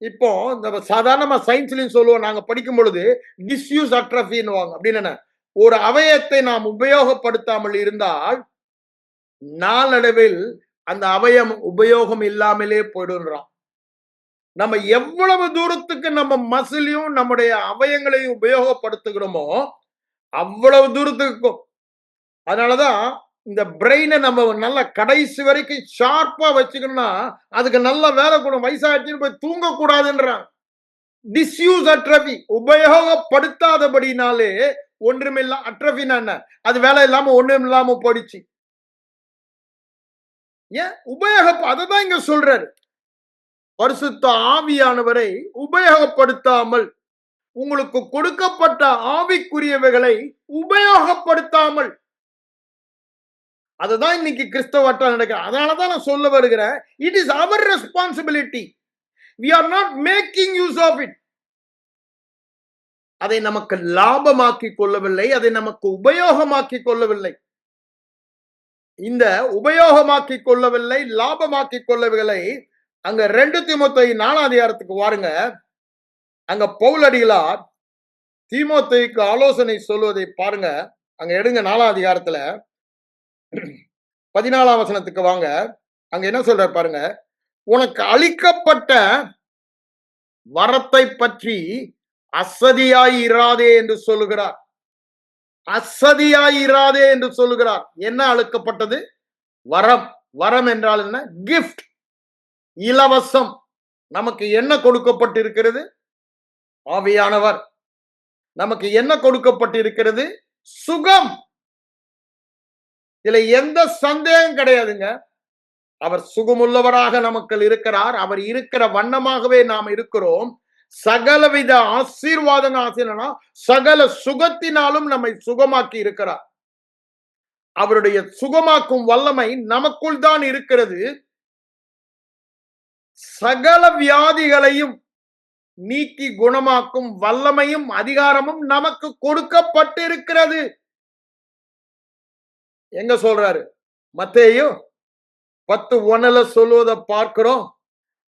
இப்போ இந்த சாதாரணமா சயின்ஸ்லயும் சொல்லுவோம், நாங்க படிக்கும் பொழுது டிஸ்யூஸ் அட்ரஃபின்னு அப்படின்னு. ஒரு அவயத்தை நாம் உபயோகப்படுத்தாமல் இருந்தால் நாளடைவில் அந்த அவயம் உபயோகம் இல்லாமலே போயிடுறான். நம்ம எவ்வளவு தூரத்துக்கு நம்ம மசிலையும் நம்முடைய அவயங்களையும் உபயோகப்படுத்துகிறோமோ அவ்வளவு தூரத்துக்கு. அதனாலதான் இந்த பிரெயினை நம்ம நல்ல கடைசி வரைக்கும் ஷார்ப்பா வச்சுக்கணும்னா அதுக்கு நல்ல வேலை கூட, வயசாச்சுன்னு போய் தூங்க கூடாதுன்றான். டிஸ்யூஸ் அட்ரஃபி, உபயோகப்படுத்தாதபடினாலே ஒன்றுமில்ல. அட்ரஃபின்னா என்ன? அது வேலை இல்லாம ஒண்ணும் இல்லாம போயிடுச்சு. ஏன் அததான் இங்க சொல்றாரு. பரிசுத்த ஆவியானவரை உபயோகப்படுத்தாமல், உங்களுக்கு கொடுக்கப்பட்ட ஆவிக்குரியவைகளை உபயோகப்படுத்தாமல், அதுதான் இன்னைக்கு கிறிஸ்தவ நடக்கிறது. அதனாலதான் நான் சொல்ல வருகிறேன், it is our responsibility. we are not making use of it. அதை நமக்கு லாபமாக்கி கொள்ளவில்லை, அதை நமக்கு உபயோகமாக்கி கொள்ளவில்லை. இந்த உபயோகமாக்கி கொள்ளவில்லை, லாபமாக்கி கொள்ளவில்லை. அங்க 2 தீமோத்தேயு 4ஆம் அதிகாரத்துக்கு வாருங்க. அங்க பவுலடிகளார் தீமோத்தேயுக்கு ஆலோசனை சொல்வதை பாருங்க. அங்க எடுங்க 4ஆம் அதிகாரத்துல 14ஆம் வசனத்துக்கு வாங்க. அங்க என்ன சொல்றார் பாருங்க. உனக்கு அளிக்கப்பட்ட வரத்தை பற்றி அசதியாய் இராதே என்று சொல்லுகிறார். அசதியாய் இராதே என்று சொல்லுகிறார். என்ன அளிக்கப்பட்டது? வரம். வரம் என்றால் என்ன? கிஃப்ட், இலவசம். நமக்கு என்ன கொடுக்கப்பட்டிருக்கிறது? ஆவியானவர். நமக்கு என்ன கொடுக்கப்பட்டிருக்கிறது? சுகம். இதுல எந்த சந்தேகம் கிடையாதுங்க. அவர் சுகமுள்ளவராக நமக்கு இருக்கிறார். அவர் இருக்கிற வண்ணமாகவே நாம் இருக்கிறோம். சகலவித ஆசீர்வாதங்கள், சகல சுகத்தினாலும் நம்மை சுகமாக்கி இருக்கிறார். அவருடைய சுகமாக்கும் வல்லமை நமக்குள் தான் இருக்கிறது. சகல வியாதிகளையும் நீக்கி குணமாக்கும் வல்லமையும் அதிகாரமும் நமக்கு கொடுக்கப்பட்டிருக்கிறது. எங்க சொல்றாரு? மத்தேயு 10:1 சொல்லுவதை பார்க்கிறோம்.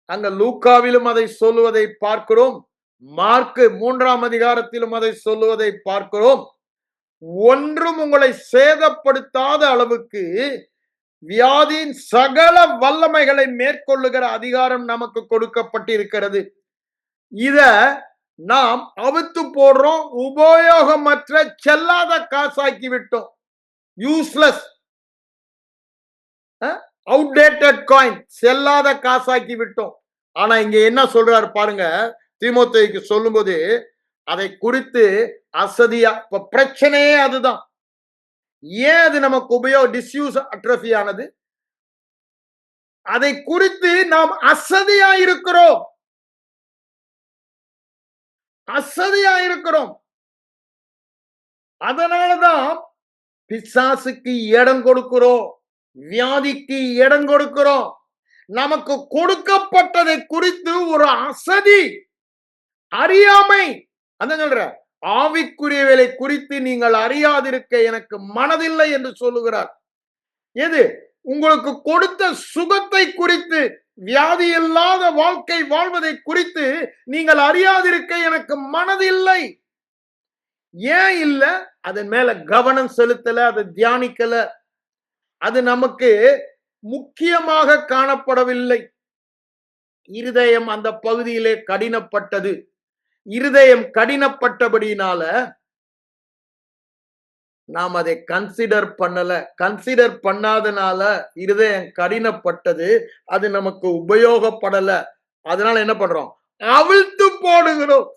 அங்க லூக்காவிலும் அதை சொல்லுவதை பார்க்கிறோம். மார்க்கு 3ஆம் அதிகாரத்திலும் அதை சொல்லுவதை பார்க்கிறோம். ஒன்றும் உங்களை சேதப்படுத்தாத அளவுக்கு வியாதியின் சகல வல்லமைகளை மேற்கொள்ளுகிற அதிகாரம் நமக்கு கொடுக்கப்பட்டிருக்கிறது. இத நாம் அவித்து போடுறோம். உபயோகமற்ற செல்லாத காசாக்கி விட்டோம். யூஸ்லெஸ், அவுடேட்டட் காயின், செல்லாத காசாக்கி விட்டோம். ஆனா இங்க என்ன சொல்றாரு பாருங்க. தீமோத்தேயுக்கு சொல்லும்போது அதை குறித்து அசதியா, இப்ப பிரச்சனையே அதுதான். ஏன் அது நமக்கு டிஸ்யூஸ் அட்ரஃபி ஆனது? அதை குறித்து நாம் அசதியா இருக்கிறோம். அசதியா இருக்கிறோம். அதனாலதான் பிசாசுக்கு இடம் கொடுக்கிறோம், வியாதிக்கு இடம் கொடுக்கிறோம். நமக்கு கொடுக்கப்பட்டதை குறித்து ஒரு அசதி, அறியாமை. அந்த சொல்ற ஆவிக்குரியவைகளை குறித்து நீங்கள் அறியாதிருக்க எனக்கு மனதில்லை என்று சொல்லுகிறார். எது? உங்களுக்கு கொடுத்த சுகத்தை குறித்து, வியாதி இல்லாத வாழ்க்கை வாழ்வதை குறித்து நீங்கள் அறியாதிருக்க எனக்கு மனதில்லை. ஏன் இல்ல? அதன் மேல கவனம் செலுத்தல, அதை தியானிக்கல. அது நமக்கு முக்கியமாக காணப்படவில்லை. இருதயம் அந்த பகுதியிலே கடினப்பட்டது. இருதயம் கடினப்பட்டபடியினால நாம் அதை கன்சிடர் பண்ணல. கன்சிடர் பண்ணாதனால இருதயம் கடினப்பட்டது. அது நமக்கு உபயோகப்படல. அதனால என்ன பண்றோம்? அவிழ்த்து போடுகிறோம்.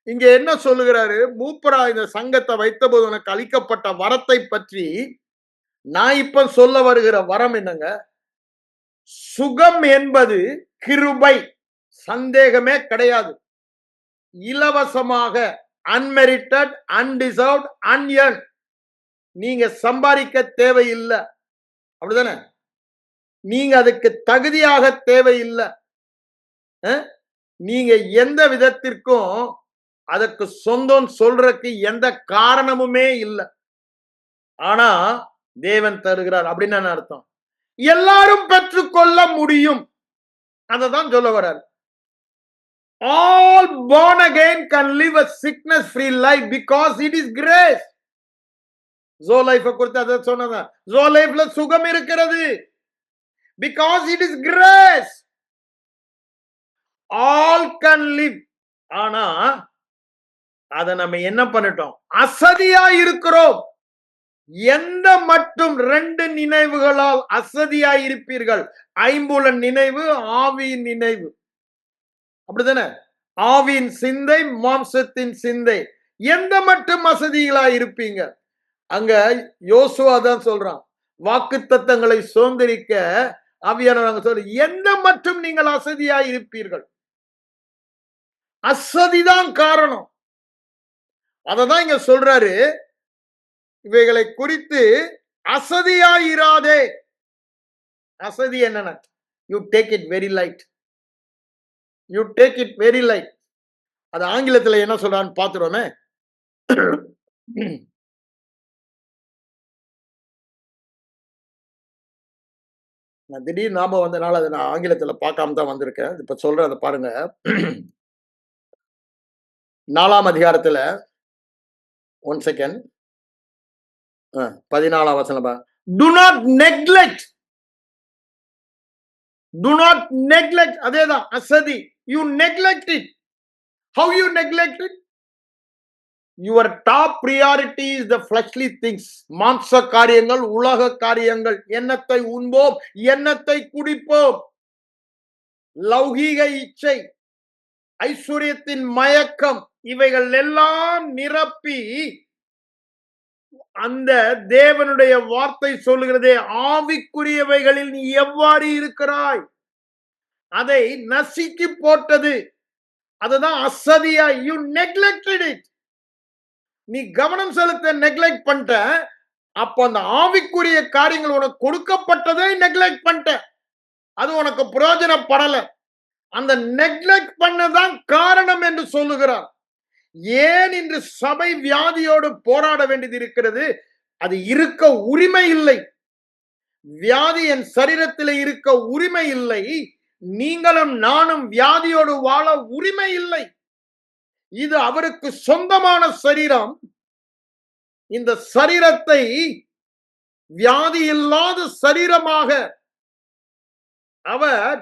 இங்க என்ன சொல்லுகிறாரு? மூப்பரா இந்த சங்கத்தை வைத்தபோது உனக்கு அளிக்கப்பட்ட வரத்தை பற்றி நான் இப்ப சொல்ல வருகிற வரம் என்னங்க? சுகம் என்பது கிருபை, சந்தேகமே கிடையாது. இலவசமாக, அன்மெரிட்டட், அன்டிசர்வ்ட், அன்எர்ன்ட். நீங்க சம்பாதிக்க தேவையில்லை. அப்படிதானே? நீங்க அதுக்கு தகுதியாக தேவையில்லை. நீங்க எந்த விதத்திற்கும் அதற்கு சொந்தம் சொல்றதுக்கு எந்த காரணமுமே இல்லை. ஆனா தேவன் தருகிறார். அப்படின்னு என்ன அர்த்தம்? எல்லாரும் பெற்றுக்கொள்ள முடியும். அததான் சொல்ல வர்றார். All born again can live a sickness free life because it is grace. Joe life குறித்து அதை சொன்னதா? ஜோ லைஃப்ல சுகம் இருக்கிறது. Because it is grace. All can live. ஆனா அதை நம்ம என்ன பண்ணிட்டோம்? அசதியா இருக்கிறோம். எந்த மட்டும் 2 நினைவுகளால் அசதியாய் இருப்பீர்கள். ஐம்புலன் நினைவு, ஆவியின் நினைவு. அப்படித்தானே? ஆவியின் சிந்தை, மாம்சத்தின் சிந்தை. எந்த மட்டும் அசதிகளாய் இருப்பீங்க. அங்க யோசுவா தான் சொல்றான், வாக்கு தத்தங்களை சுதந்திரிக்க ஆவியானவர் சொல்ற, எந்த மட்டும் நீங்கள் அசதியாய் இருப்பீர்கள். அசதிதான் காரணம். அததான் இங்க சொல்றாரு, இவைகளை குறித்து அசதியாயிராதே. அசதி என்னன்னா, you take it very light. You take it very light. அது ஆங்கிலத்தில் என்ன சொல்றான்னு பார்த்துருவோமே. நான் திடீர் ஞாபகம் வந்தனால அதை நான் ஆங்கிலத்தில் பார்க்காம தான் வந்திருக்கேன். இப்ப சொல்றேன், அதை பாருங்க. 4ஆம் அதிகாரத்துல 1 செகண்ட் 14ஆம் வசனம். Do not neglect. Do not neglect. அதேதான் அசதி. You neglect it. How you neglect it? Your top priority is the fleshly things. மாம்ச காரியங்கள், உலக காரியங்கள். எண்ணத்தை உண்போம், எண்ணத்தை குடிப்போம். லௌகீக இச்சை, ஐஸ்வர்யத்தின் மயக்கம், இவைகள் எல்லாம் நிரப்பி அந்த தேவனுடைய வார்த்தை சொல்லுகிறதே, ஆவிக்குரியவைகளில் நீ எவ்வாறு இருக்கிறாய், அதை நசுக்கி போட்டது. அதுதான் அசதியா. You neglected it. நீ கவனம் செலுத்த நெக்லெக்ட் பண்ணிட்ட. அப்ப அந்த ஆவிக்குரிய காரியங்கள் உனக்கு கொடுக்கப்பட்டதை நெக்லெக்ட் பண்ணிட்ட. அது உனக்கு பிரயோஜனப்படல. அந்த நெக்லெக்ட் பண்ணதான் காரணம் என்று சொல்லுகிறார். ஏன் இன்று சபை வியாதியோடு போராட வேண்டியது இருக்கிறது? அது இருக்க உரிமை இல்லை. வியாதி என் சரீரத்தில் இருக்க உரிமை இல்லை. நீங்களும் நானும் வியாதியோடு வாழ உரிமை இல்லை. இது அவருக்கு சொந்தமான சரீரம். இந்த சரீரத்தை வியாதி இல்லாத சரீரமாக அவர்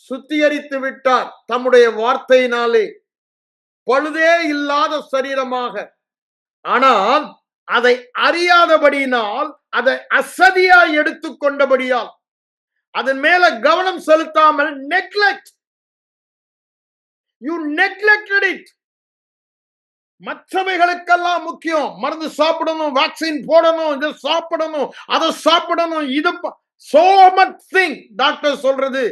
சுத்திகரித்து விட்டார் தம்முடைய வார்த்தையினாலே. பழுதே இல்லாத சரீரமாக. ஆனால் அதை அறியாதபடியினால், அதை அசதியா எடுத்துக்கொண்டபடியால், அதன் மேல கவனம் செலுத்தாமல் நெக்லெக்ட். You neglected it. மற்றவைகளுக்கெல்லாம் முக்கியம். மருந்து சாப்பிடணும், வேக்சின் போடணும், இதை சாப்பிடணும், அதை சாப்பிடணும், இது so much thing. டாக்டர் சொல்றது,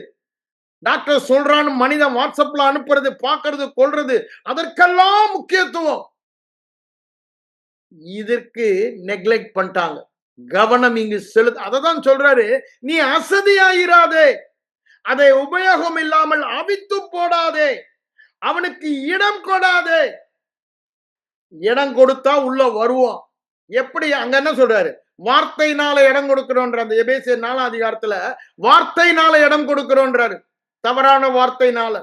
டாக்டர் சொல்றான்னு மனிதன் வாட்ஸ்அப்ல அனுப்புறது, பார்க்கறது, கொள்றது, அதற்கெல்லாம் முக்கியத்துவம். இதற்கு நெக்லெக்ட் பண்ணிட்டாங்க. கவனம் இங்கு செலுத்த. அததான் சொல்றாரு, நீ அசதியாயிராதே, அதை உபயோகம் இல்லாமல் அவித்து போடாதே, அவனுக்கு இடம் கொடாதே. இடம் கொடுத்தா உள்ள வருவோம். எப்படி அங்க என்ன சொல்றாரு? வார்த்தையினால இடம் கொடுக்கிறோன்ற அந்த எபேசியர் 4ஆம் அதிகாரத்துல வார்த்தையினால இடம் கொடுக்கிறோன்றாரு. தவறான வார்த்தையினால.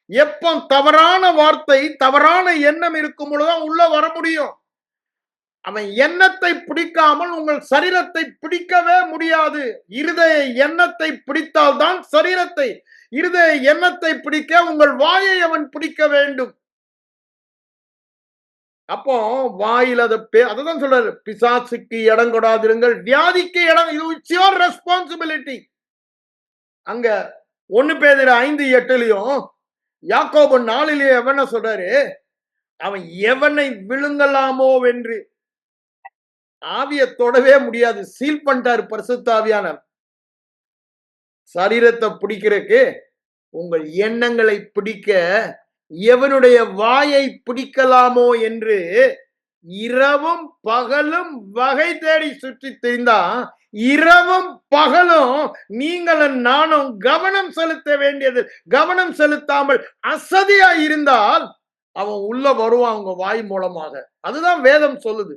எப்போ தவறான வார்த்தை, தவறான எண்ணம் இருக்கும் பொழுதுதான் உள்ள வர முடியும். அவன் எண்ணத்தை பிடிக்காமல் உங்கள் சரீரத்தை பிடிக்கவே முடியாது. இருதய எண்ணத்தை பிடித்தால்தான் சரீரத்தை, இருதய எண்ணத்தை பிடிக்க உங்கள் வாயை அவன் பிடிக்க வேண்டும். அப்போ வாயில் அதுதான் சொல்றாரு, பிசாசுக்கு இடம் கொடாதிருங்கள், வியாதிக்கு இடம், இது இட்ஸ் யுவர் ரெஸ்பான்சிபிலிட்டி. அங்க 1 பேதுரு 5:8 யாக்கோபு 4 எவன சொல்றாரு, அவன் எவனை விழுங்கலாமோ என்று. ஆவிய தொடவே முடியாது, சீல் பண்ணிட்டாரு பரிசுத்த ஆவியானவர். சரீரத்தை பிடிக்கிறதுக்கு உங்கள் எண்ணங்களை பிடிக்க எவனுடைய வாயை பிடிக்கலாமோ என்று இரவும் பகலும் வகை தேடி சுற்றி தெரிந்தா, இரவும் பகலும் நீங்களும் நானும் கவனம் செலுத்த வேண்டியது. கவனம் செலுத்தாமல் அசதியா இருந்தால் அவன் உள்ள வருவான் உங்க வாய் மூலமாக. அதுதான் வேதம் சொல்லுது.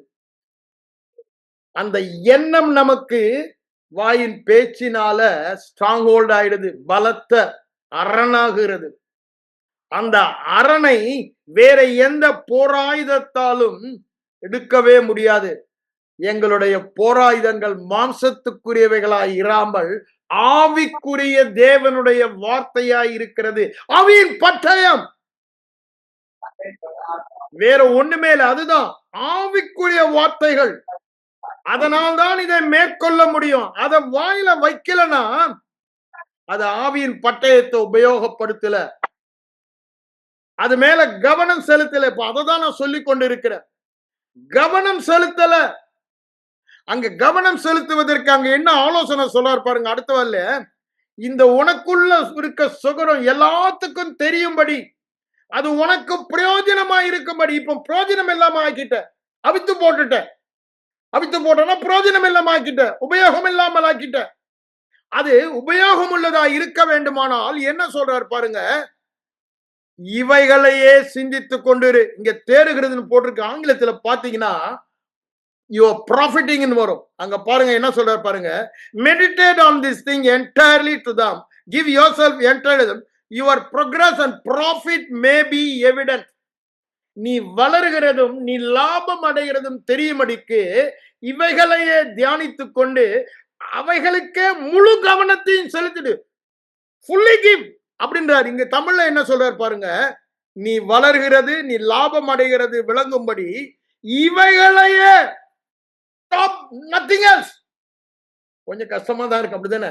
அந்த எண்ணம் நமக்கு வாயின் பேச்சினால ஸ்ட்ராங் ஹோல்ட் ஆயிடுது, பலத்த அரணாகிறது. அந்த அரணை வேற எந்த போராயுதத்தாலும் எடுக்கவே முடியாது. எங்களுடைய போராயுதங்கள் மாம்சத்துக்குரியவைகளாய் இராமல் ஆவிக்குரிய தேவனுடைய வார்த்தையாய் இருக்கிறது. ஆவியின் பட்டயம் வேற ஒண்ணுமே இல்லை, அதுதான் ஆவிக்குரிய வார்த்தைகள். அதனால்தான் இதை மேற்கொள்ள முடியும். அதை வாயில வைக்கலனா அது ஆவியின் பட்டயத்தை உபயோகப்படுத்தல, அது மேல கவனம் செலுத்தல. இப்ப அததான் நான் சொல்லிக் கொண்டிருக்கிறேன். கவனம் செலுத்தல. அங்க கவனம் செலுத்துவதற்கு அங்க என்ன ஆலோசனை சொல்றாரு பாருங்க அடுத்த வரல. இந்த உனக்குள்ள இருக்க சுகரம் எல்லாத்துக்கும் தெரியும்படி, அது உனக்கு பிரயோஜனமா இருக்கும்படி. இப்ப பிரயோஜனம் இல்லாம ஆக்கிட்ட, அவித்து போட்டுட்ட. அவித்து போட்டனா பிரயோஜனம் இல்லாம ஆக்கிட்ட, உபயோகம் இல்லாமல் ஆக்கிட்ட. அது உபயோகம் உள்ளதா இருக்க வேண்டுமானால் என்ன சொல்றாரு பாருங்க, இவைகளையே சிந்தித்துக் கொண்டிரு. இங்க தேறுகிறதுன்னு போட்டிருக்கு. ஆங்கிலத்துல பாத்தீங்கன்னா யுவர் ப்ராஃபிட்டிங் வரும். அங்க பாருங்க என்ன சொல்றாரு பாருங்க, meditate on this thing entirely to them, give yourself entirely, your progress and profit may be evident. நீ வளர்கிறதும் நீ லாபம் அடைகிறதும் தெரியும்படிக்கு இவைகளையே தியானித்துக் கொண்டு அவைகளுக்கே முழு கவனத்தையும் செலுத்திடு. ஃபுல்லி கிவ் அப்படின்றார். இங்க தமிழ்ல என்ன சொல்றாரு பாருங்க, நீ வளர்கிறது நீ லாபம் அடைகிறது விளங்கும்படி இவைகளையே, nothing else. கொஞ்சம் கஷ்டமா தான் இருக்கு, அப்படிதானே?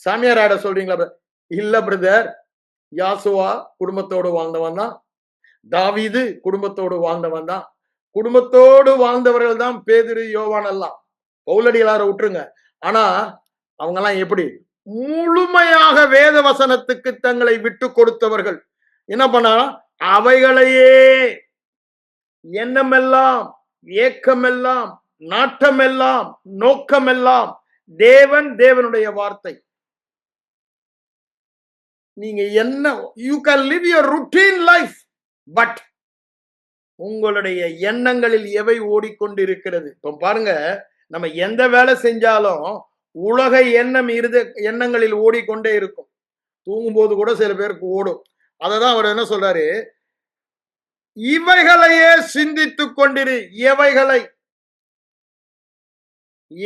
சாமியார் ஆட சொல்றீங்களா? இல்ல பிரதர், யாசுவா குடும்பத்தோடு வாழ்ந்தவன் தான், தாவீது குடும்பத்தோடு வாழ்ந்தவன் தான். குடும்பத்தோடு வாழ்ந்தவர்கள் தான் பேதுரு, யோவான் எல்லாம். பவுலடிகளார விட்டுருங்க. ஆனா அவங்க எல்லாம் எப்படி முழுமையாக வேத வசனத்துக்கு தங்களை விட்டு கொடுத்தவர்கள். என்ன பண்ணா, அவைகளையே எண்ணமெல்லாம், ஏக்கமெல்லாம், நாட்டமெல்லாம், நோக்கமெல்லாம் தேவன், தேவனுடைய வார்த்தை. நீங்க என்ன, you can live your routine life, but உங்களுடைய எண்ணங்களில் எவை ஓடிக்கொண்டிருக்கிறது? இப்ப பாருங்க, நம்ம எந்த வேலை செஞ்சாலும் உலக எண்ணம் எண்ணங்களில் ஓடிக்கொண்டே இருக்கும். தூங்கும்போது கூட சில பேருக்கு ஓடும். அததான் அவர் என்ன சொல்றாரு, இவைகளையே சிந்தித்துக் கொண்டிரு. எவைகளை?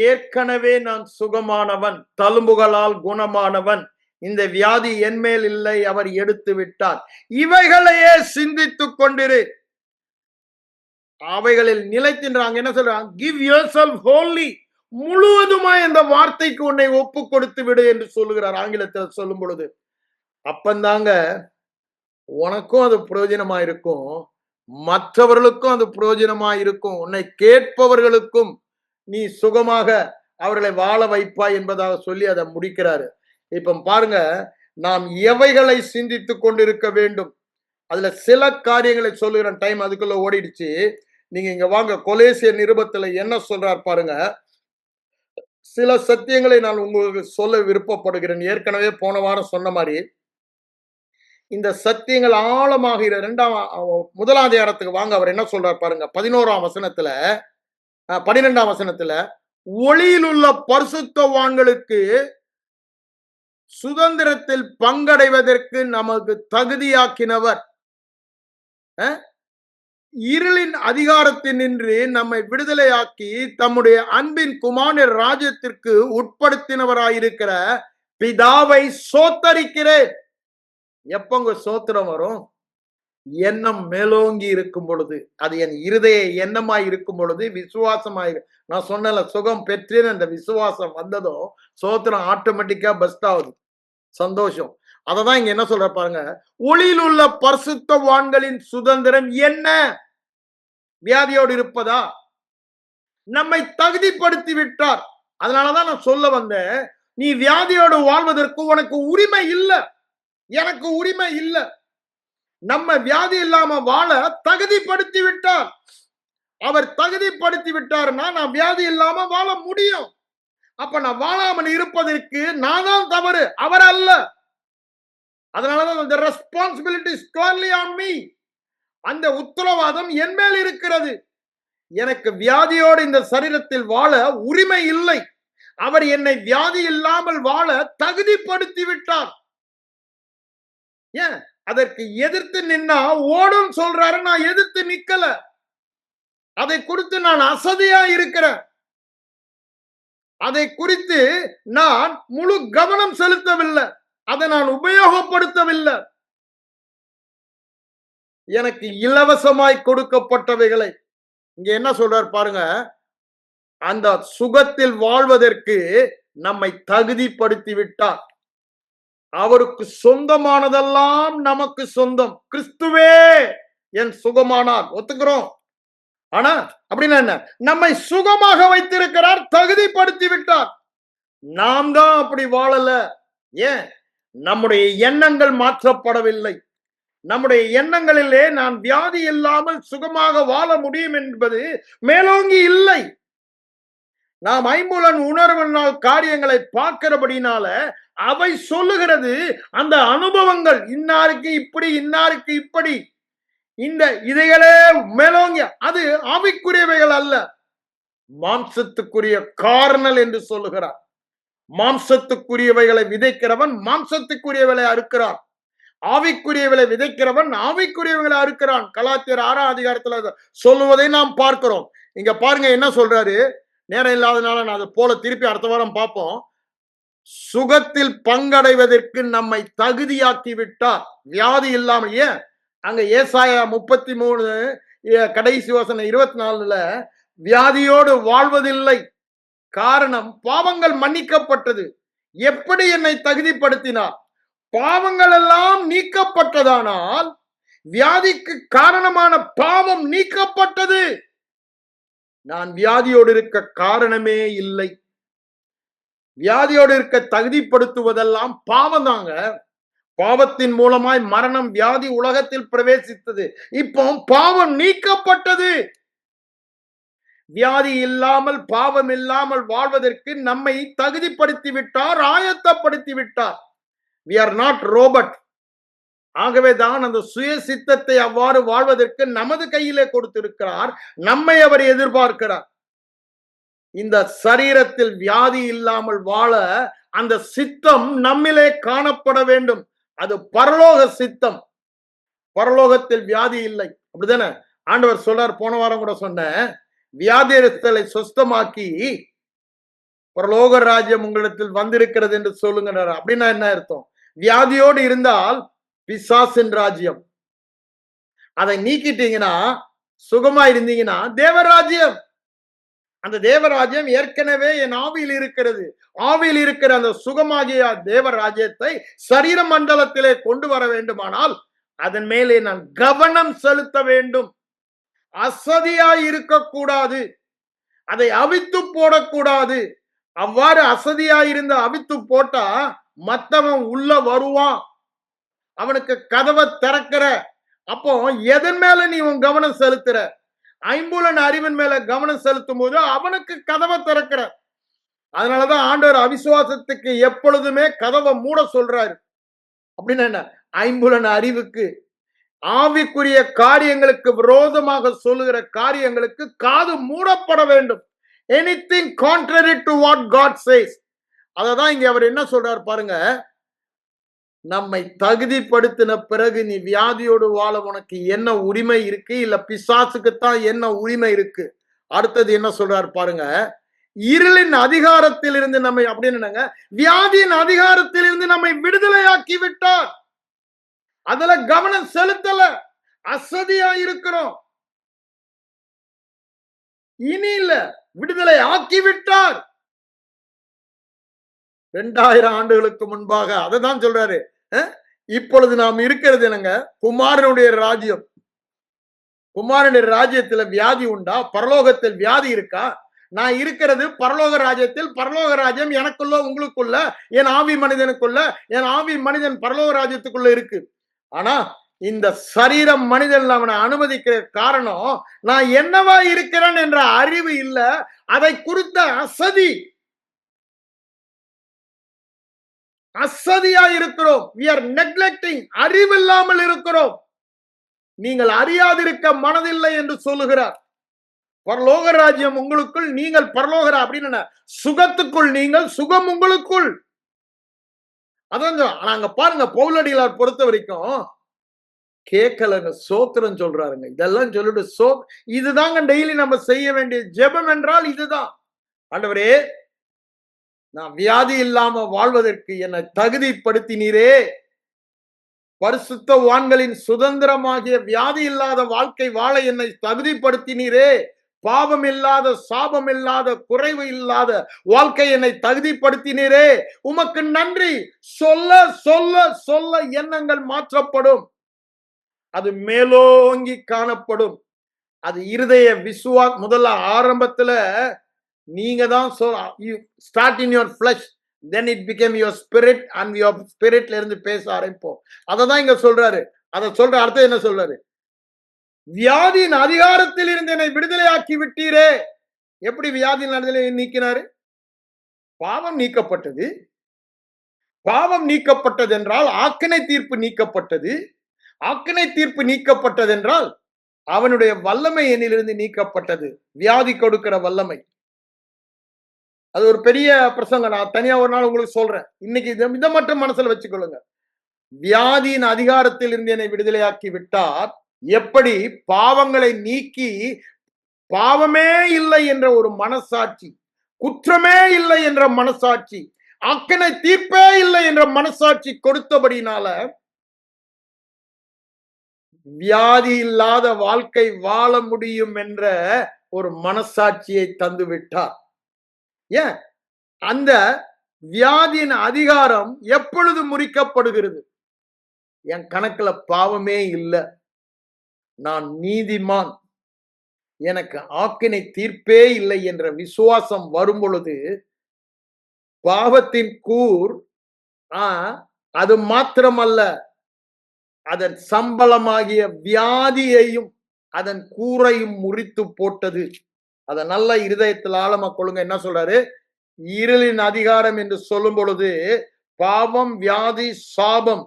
ஏற்கனவே நான் சுகமானவன், தழும்புகளால் குணமானவன், இந்த வியாதி என்மேல் இல்லை, அவர் எடுத்து விட்டார். இவைகளையே சிந்தித்துக் கொண்டிரு. அவைகளில் நிலைத்தின்றாங்க. என்ன சொல்றாங்க? கிவ் யுவர்செல்ஃப் ஹோல்லி, முழுவதுமாய் இந்த வார்த்தைக்கு உன்னை ஒப்பு கொடுத்து விடு என்று சொல்லுகிறார் ஆங்கிலத்தில் சொல்லும் பொழுது. அப்பந்தாங்க உனக்கும் அது பிரயோஜனமா இருக்கும், மற்றவர்களுக்கும் அது பிரயோஜனமா இருக்கும், உன்னை கேட்பவர்களுக்கும் நீ சுகமாக அவர்களை வாழ வைப்பாய் என்பதாக சொல்லி அதை முடிக்கிறாரு. இப்ப பாருங்க, நாம் எவைகளை சிந்தித்துக் கொண்டிருக்க வேண்டும். அதுல சில காரியங்களை சொல்லுகிறேன், டைம் அதுக்குள்ள ஓடிடுச்சு. நீங்க இங்க வாங்க, கொலேசியர் நிருபத்துல என்ன சொல்றார் பாருங்க. சில சத்தியங்களை நான் உங்களுக்கு சொல்ல விருப்பப்படுகிறேன். ஏற்கனவே போன வாரம் சொன்ன மாதிரி, இந்த சத்தியங்கள் ஆழமாக 1ஆம் அதிகாரத்துக்கு வாங்க. அவர் என்ன சொல்றார் பாருங்க. 11ஆம் வசனத்துல 12ஆம் வசனத்துல, ஒளியில் உள்ள பரிசுத்தவான்களுக்கு சுதந்திரத்தில் பங்கடைவதற்கு நமக்கு தகுதியாக்கினவர், இருளின் அதிகாரத்தில் நின்று நம்மை விடுதலையாக்கி தம்முடைய அன்பின் குமாரர் ராஜ்யத்திற்கு உட்படுத்தினவராயிருக்கிற பிதாவை சோத்தரிக்கிறேன். எப்பங்க சோத்திரம் வரும்? எண்ணம் மேலோங்கி இருக்கும் பொழுது, அது என் இருதய எண்ணமாய் இருக்கும் பொழுது, விசுவாசமாய், நான் சொன்னல சுகம் பெற்றேன், அந்த விசுவாசம் வந்ததும் சோத்திரம் ஆட்டோமேட்டிக்கா பஸ்ட் ஆகுது. சந்தோஷம். அததான் இங்க என்ன சொல்ற பாருங்க. ஒளியில் உள்ள பரிசுத்தவான்களின் சுதந்திரம் என்ன? வியாதியோடு இருப்பதா? நம்மை தகுதிப்படுத்தி விட்டார். அதனாலதான் நான் சொல்ல வந்தேன், நீ வியாதியோடு வாழ்வதற்கு உனக்கு உரிமை இல்லை, எனக்கு உரிமை இல்லை. நம்ம வியாதி இல்லாம வாழ தகுதிப்படுத்தி விட்டார். அவர் தகுதிப்படுத்தி விட்டார்னா நான் வியாதி இல்லாம வாழ முடியும். அப்ப நான் வாழாமல் இருப்பதற்கு நான் தான் தவறு, அவர் அல்ல. அதனாலதான் the responsibility is squarely on me. அந்த உத்தரவாதம் என் மேல் இருக்கிறது. எனக்கு வியாதியோடு இந்த சரீரத்தில் வாழ உரிமை இல்லை. அவர் என்னை வியாதி இல்லாமல் வாழ தகுதிப்படுத்தி விட்டார். ஏன் அதற்கு எதிர்த்து நின்னா ஓடும் சொல்றாரு, நான் எதிர்த்து நிக்கல. அதை குறித்து நான் அசதியா இருக்கிறேன். அதை குறித்து நான் முழு கவனம் செலுத்தவில்லை, அதை நான் உபயோகப்படுத்தவில்லை. எனக்கு இலவசமாய் கொடுக்கப்பட்டவைகளை இங்க என்ன சொல்றார் பாருங்க. அந்த சுகத்தில் வாழ்வதற்கு நம்மை தகுதிப்படுத்தி விட்டார். அவருக்கு சொந்தமானதெல்லாம் நமக்கு சொந்தம். கிறிஸ்துவே என் சுகமானார், ஒத்துக்கிறோம். ஆனா அப்படின்னா என்ன? நம்மை சுகமாக வைத்திருக்கிறார், தகுதிப்படுத்தி விட்டார். நாம் தான் அப்படி வாழல. ஏன்? நம்முடைய எண்ணங்கள் மாற்றப்படவில்லை. நம்முடைய எண்ணங்களிலே நான் வியாதி இல்லாமல் சுகமாக வாழ முடியும் என்பது மேலோங்கி இல்லை. நாம் ஐம்புலன் உணர்வினால் காரியங்களை பார்க்கிறபடினால அவை சொல்லுகிறது அந்த அனுபவங்கள், இன்னாருக்கு இப்படி, இன்னாருக்கு இப்படி, இந்த இதைகளே மேலோங்கிய, அது ஆவிக்குரியவைகள் அல்ல, மாம்சத்துக்குரிய காரணல் என்று சொல்லுகிறார். மாம்சத்துக்குரியவைகளை விதைக்கிறவன் மாம்சத்துக்குரியவைகளை அறுக்கிறான், ஆவிக்குரியவளை விதைக்கிறவன் ஆவிக்குரியவங்களை அறுக்கிறான். கலாத்தியர் 6ஆம் அதிகாரத்துல சொல்லுவதை நாம் பார்க்கிறோம். இங்க பாருங்க என்ன சொல்றாரு. நேரம் இல்லாதனால நான் அதை போல திருப்பி அடுத்த வாரம் பார்ப்போம். சுகத்தில் பங்கடைவதற்கு நம்மை தகுதியாக்கி விட்டார், வியாதி இல்லாமல். ஏன் அங்க ஏசாயா 33 கடைசி வசனம் 24ல வியாதியோடு வாழ்வதில்லை. காரணம், பாவங்கள் மன்னிக்கப்பட்டது. எப்படி என்னை தகுதிப்படுத்தினார்? பாவங்கள் எல்லாம் நீக்கப்பட்டதானால் வியாதிக்கு காரணமான பாவம் நீக்கப்பட்டது. நான் வியாதியோடு இருக்க காரணமே இல்லை. வியாதியோடு இருக்க தகுதிப்படுத்துவதெல்லாம் பாவம் தாங்க. பாவத்தின் மூலமாய் மரணம், வியாதி உலகத்தில் பிரவேசித்தது. இப்போ பாவம் நீக்கப்பட்டது. வியாதி இல்லாமல் பாவம் இல்லாமல் வாழ்வதற்கு நம்மை தகுதிப்படுத்தி விட்டார், ஆயத்தப்படுத்தி விட்டார். We are not robot. ஆகவேதான் அந்த சுய சித்தத்தை அவ்வாறு வாழ்வதற்கு நமது கையிலே கொடுத்திருக்கிறார். நம்மை அவர் எதிர்பார்க்கிறார். இந்த சரீரத்தில் வியாதி இல்லாமல் வாழ அந்த சித்தம் நம்மிலே காணப்பட வேண்டும். அது பரலோக சித்தம். பரலோகத்தில் வியாதி இல்லை, அப்படிதானே? ஆண்டவர் சொல்றார், போன வாரம் கூட சொன்ன, வியாதியஸ்தலை சுஸ்தமாக்கி பரலோக ராஜ்யம் உங்களிடத்தில் வந்திருக்கிறது என்று சொல்லுங்க. அப்படின்னா என்ன அர்த்தம்? வியாதியோடு இருந்தால் பிசாசின் ராஜ்யம். அதை நீக்கிட்டீங்கன்னா, சுகமா இருந்தீங்கன்னா தேவராஜ்யம். அந்த தேவராஜ்யம் ஏற்கனவே என் ஆவியில் இருக்கிறது. ஆவியில் இருக்கிற அந்த சுகமாகிய தேவராஜ்யத்தை சரீர மண்டலத்திலே கொண்டு வர வேண்டுமானால் அதன் மேலே நான் கவனம் செலுத்த வேண்டும். அசதியாய் இருக்கக்கூடாது, அதை அவித்து போடக்கூடாது. அவ்வாறு அசதியாயிருந்த அவித்து போட்டா மத்தவன் உள்ள வருவான், அவனுக்கு கதவை திறக்கிற. அப்போ எதன் மேல நீ உன் கவனம் செலுத்துற? ஐம்புலன் அறிவின் மேல கவனம் செலுத்தும் போது அவனுக்கு கதவை திறக்கிற. அதனாலதான் ஆண்டவர் அவிசுவாசத்துக்கு எப்பொழுதுமே கதவை மூட சொல்றாரு. அப்படின்னா என்ன? ஐம்புலன் அறிவுக்கு, ஆவிக்குரிய காரியங்களுக்கு விரோதமாக சொல்லுகிற காரியங்களுக்கு காது மூடப்பட வேண்டும். Anything contrary to what God says. அததான் இங்க அவர் என்ன சொல்றார் பாருங்க. நம்மை தகுதிப்படுத்தின பிறகு நீ வியாதியோடு வாழ உனக்கு என்ன உரிமை இருக்கு, இல்ல பிசாசுக்குத்தான் என்ன உரிமை இருக்கு? அடுத்தது என்ன சொல்றார் பாருங்க. இருளின் அதிகாரத்தில் இருந்து நம்மை அப்படின்னு வியாதியின் அதிகாரத்தில் இருந்து நம்மை விடுதலையாக்கி விட்டார். அதுல கவனம் செலுத்தல, அசதியா இருக்கிறோம். இனி இல்ல, விடுதலை ஆக்கிவிட்டார். 2000 ஆண்டுகளுக்கு முன்பாக அதான் சொல்றாரு. இப்பொழுது நாம் இருக்கிறது என்னங்க, குமாரனுடைய ராஜ்யம். குமாரனுடைய ராஜ்யத்துல வியாதி உண்டா? பரலோகத்தில் வியாதி இருக்கா? நான் இருக்கிறது பரலோக ராஜ்யத்தில். பரலோக ராஜ்யம் எனக்குள்ள, உங்களுக்குள்ள, என் ஆவி மனிதனுக்குள்ள, என் ஆவி மனிதன் பரலோக ராஜ்யத்துக்குள்ள இருக்கு. ஆனா இந்த சரீரம் மனிதன் அவனை அனுமதிக்கிற காரணம், நான் என்னவா இருக்கிறேன் என்ற அறிவு இல்ல, அதை குறித்த அசதி. அசதியா இருக்கிறோம். we are neglecting. அறிவில்லாமல் இருக்கிறோம். நீங்கள் அறியாதிருக்க மனதில்லை என்று சொல்லுகிறார். பரலோக ராஜ்யம் உங்களுக்குள், நீங்கள் பரலோக அப்படின்னு சுகத்துக்குள், நீங்கள் சுகம் உங்களுக்குள். அதான் நாங்க பாருங்க, பவுலடிகளார் பொறுத்த வரைக்கும் கேட்கலங்க, சோத்திரம் சொல்றாருங்க. இதெல்லாம் சொல்லிட்டு இதுதாங்க டெய்லி நம்ம செய்ய வேண்டிய ஜெபம் என்றால் இதுதான். ஆண்டவரே, நான் வியாதி இல்லாம வாழ்வதற்கு என்னை தகுதிப்படுத்தினீரே. பரிசுத்தவான்களின் சுதந்திரமாகிய வியாதி இல்லாத வாழ்க்கை வாழ என்னை தகுதிப்படுத்தினீரே. பாவம் இல்லாத, சாபம் இல்லாத, குறைவு இல்லாத வாழ்க்கை என்னை தகுதிப்படுத்தினீரே. உமக்கு நன்றி. சொல்ல சொல்ல சொல்ல எண்ணங்கள் மாற்றப்படும். அது மேலோங்கி காணப்படும். அது இருதய முதல்ல ஆரம்பத்துல நீங்க தான் start in your flush, then it became your spirit, and your spiritல இருந்து பேச ஆரம்பிப்போம். அததான் இங்க சொல்றாரு. அதை சொல்ற அர்த்தம் என்ன சொல்றாரு? வியாதியின் அதிகாரத்தில் இருந்து என்னை விடுதலையாக்கி விட்டீரே. எப்படி வியாதியின் நீக்கினாரு? பாவம் நீக்கப்பட்டது. பாவம் நீக்கப்பட்டது என்றால் ஆக்கினை தீர்ப்பு நீக்கப்பட்டது. ஆக்கினை தீர்ப்பு நீக்கப்பட்டது என்றால் அவனுடைய வல்லமை என்னிலிருந்து நீக்கப்பட்டது. வியாதி கொடுக்கிற வல்லமை. அது ஒரு பெரிய பிரசங்கம். நான் தனியா ஒரு நாள் உங்களுக்கு சொல்றேன். இன்னைக்கு இதை மட்டும் மனசுல வச்சுக்கொள்ளுங்க. வியாதியின் அதிகாரத்தில் இருந்து என்னை விடுதலையாக்கி விட்டார். எப்படி பாவங்களை நீக்கி, பாவமே இல்லை என்ற ஒரு மனசாட்சி, குற்றமே இல்லை என்ற மனசாட்சி, ஆக்கினை தீர்ப்பே இல்லை என்ற மனசாட்சி கொடுத்தபடினால வியாதி இல்லாத வாழ்க்கை வாழ முடியும் என்ற ஒரு மனசாட்சியை தந்து விட்டார். ஏன்? அந்த வியாதியின் அதிகாரம் எப்பொழுது முறிக்கப்படுகிறது? என் கணக்குல பாவமே இல்லை, நான் நீதிமான், எனக்கு ஆக்கினை தீர்ப்பே இல்லை என்ற விசுவாசம் வரும் பொழுது பாவத்தின் கூர் அது மாத்திரமல்ல, அதன் சம்பளமாகிய வியாதியையும் அதன் கூரையும் முறித்து போட்டது. அத நல்ல இருதயத்தில் ஆழமா கொள்ளுங்க. என்ன சொல்றாரு? இருளின் அதிகாரம் என்று சொல்லும் பொழுது பாவம், வியாதி, சாபம்,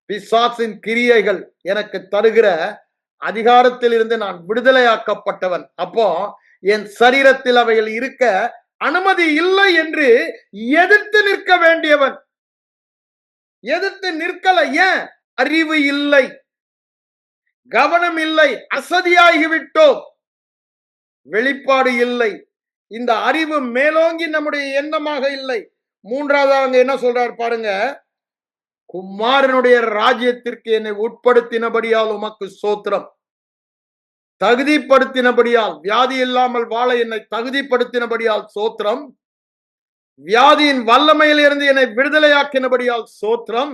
பிசாசின் கிரியைகள் எனக்கு தருகிற அதிகாரத்தில் இருந்து நான் விடுதலையாக்கப்பட்டவன். அப்போ என் சரீரத்தில் அவைகள் இருக்க அனுமதி இல்லை என்று எதிர்த்து நிற்க வேண்டியவன். எதிர்த்து நிற்கல. ஏன்? அறிவு இல்லை, கவனம் இல்லை, அசதியாகிவிட்டோம், வெளிப்பாடு இல்லை. இந்த அறிவு மேலோங்கி நம்முடைய எண்ணமாக இல்லை. மூன்றாவது அங்க என்ன சொல்றார் பாருங்க. குமாரனுடைய ராஜ்யத்திற்கு என்னை உட்படுத்தினபடியால் உமக்கு சோத்திரம். தகுதிப்படுத்தினபடியால், வியாதி இல்லாமல் வாழ என்னை தகுதிப்படுத்தினபடியால் சோத்திரம். வியாதியின் வல்லமையில் இருந்து என்னை விடுதலையாக்கினபடியால் சோத்திரம்.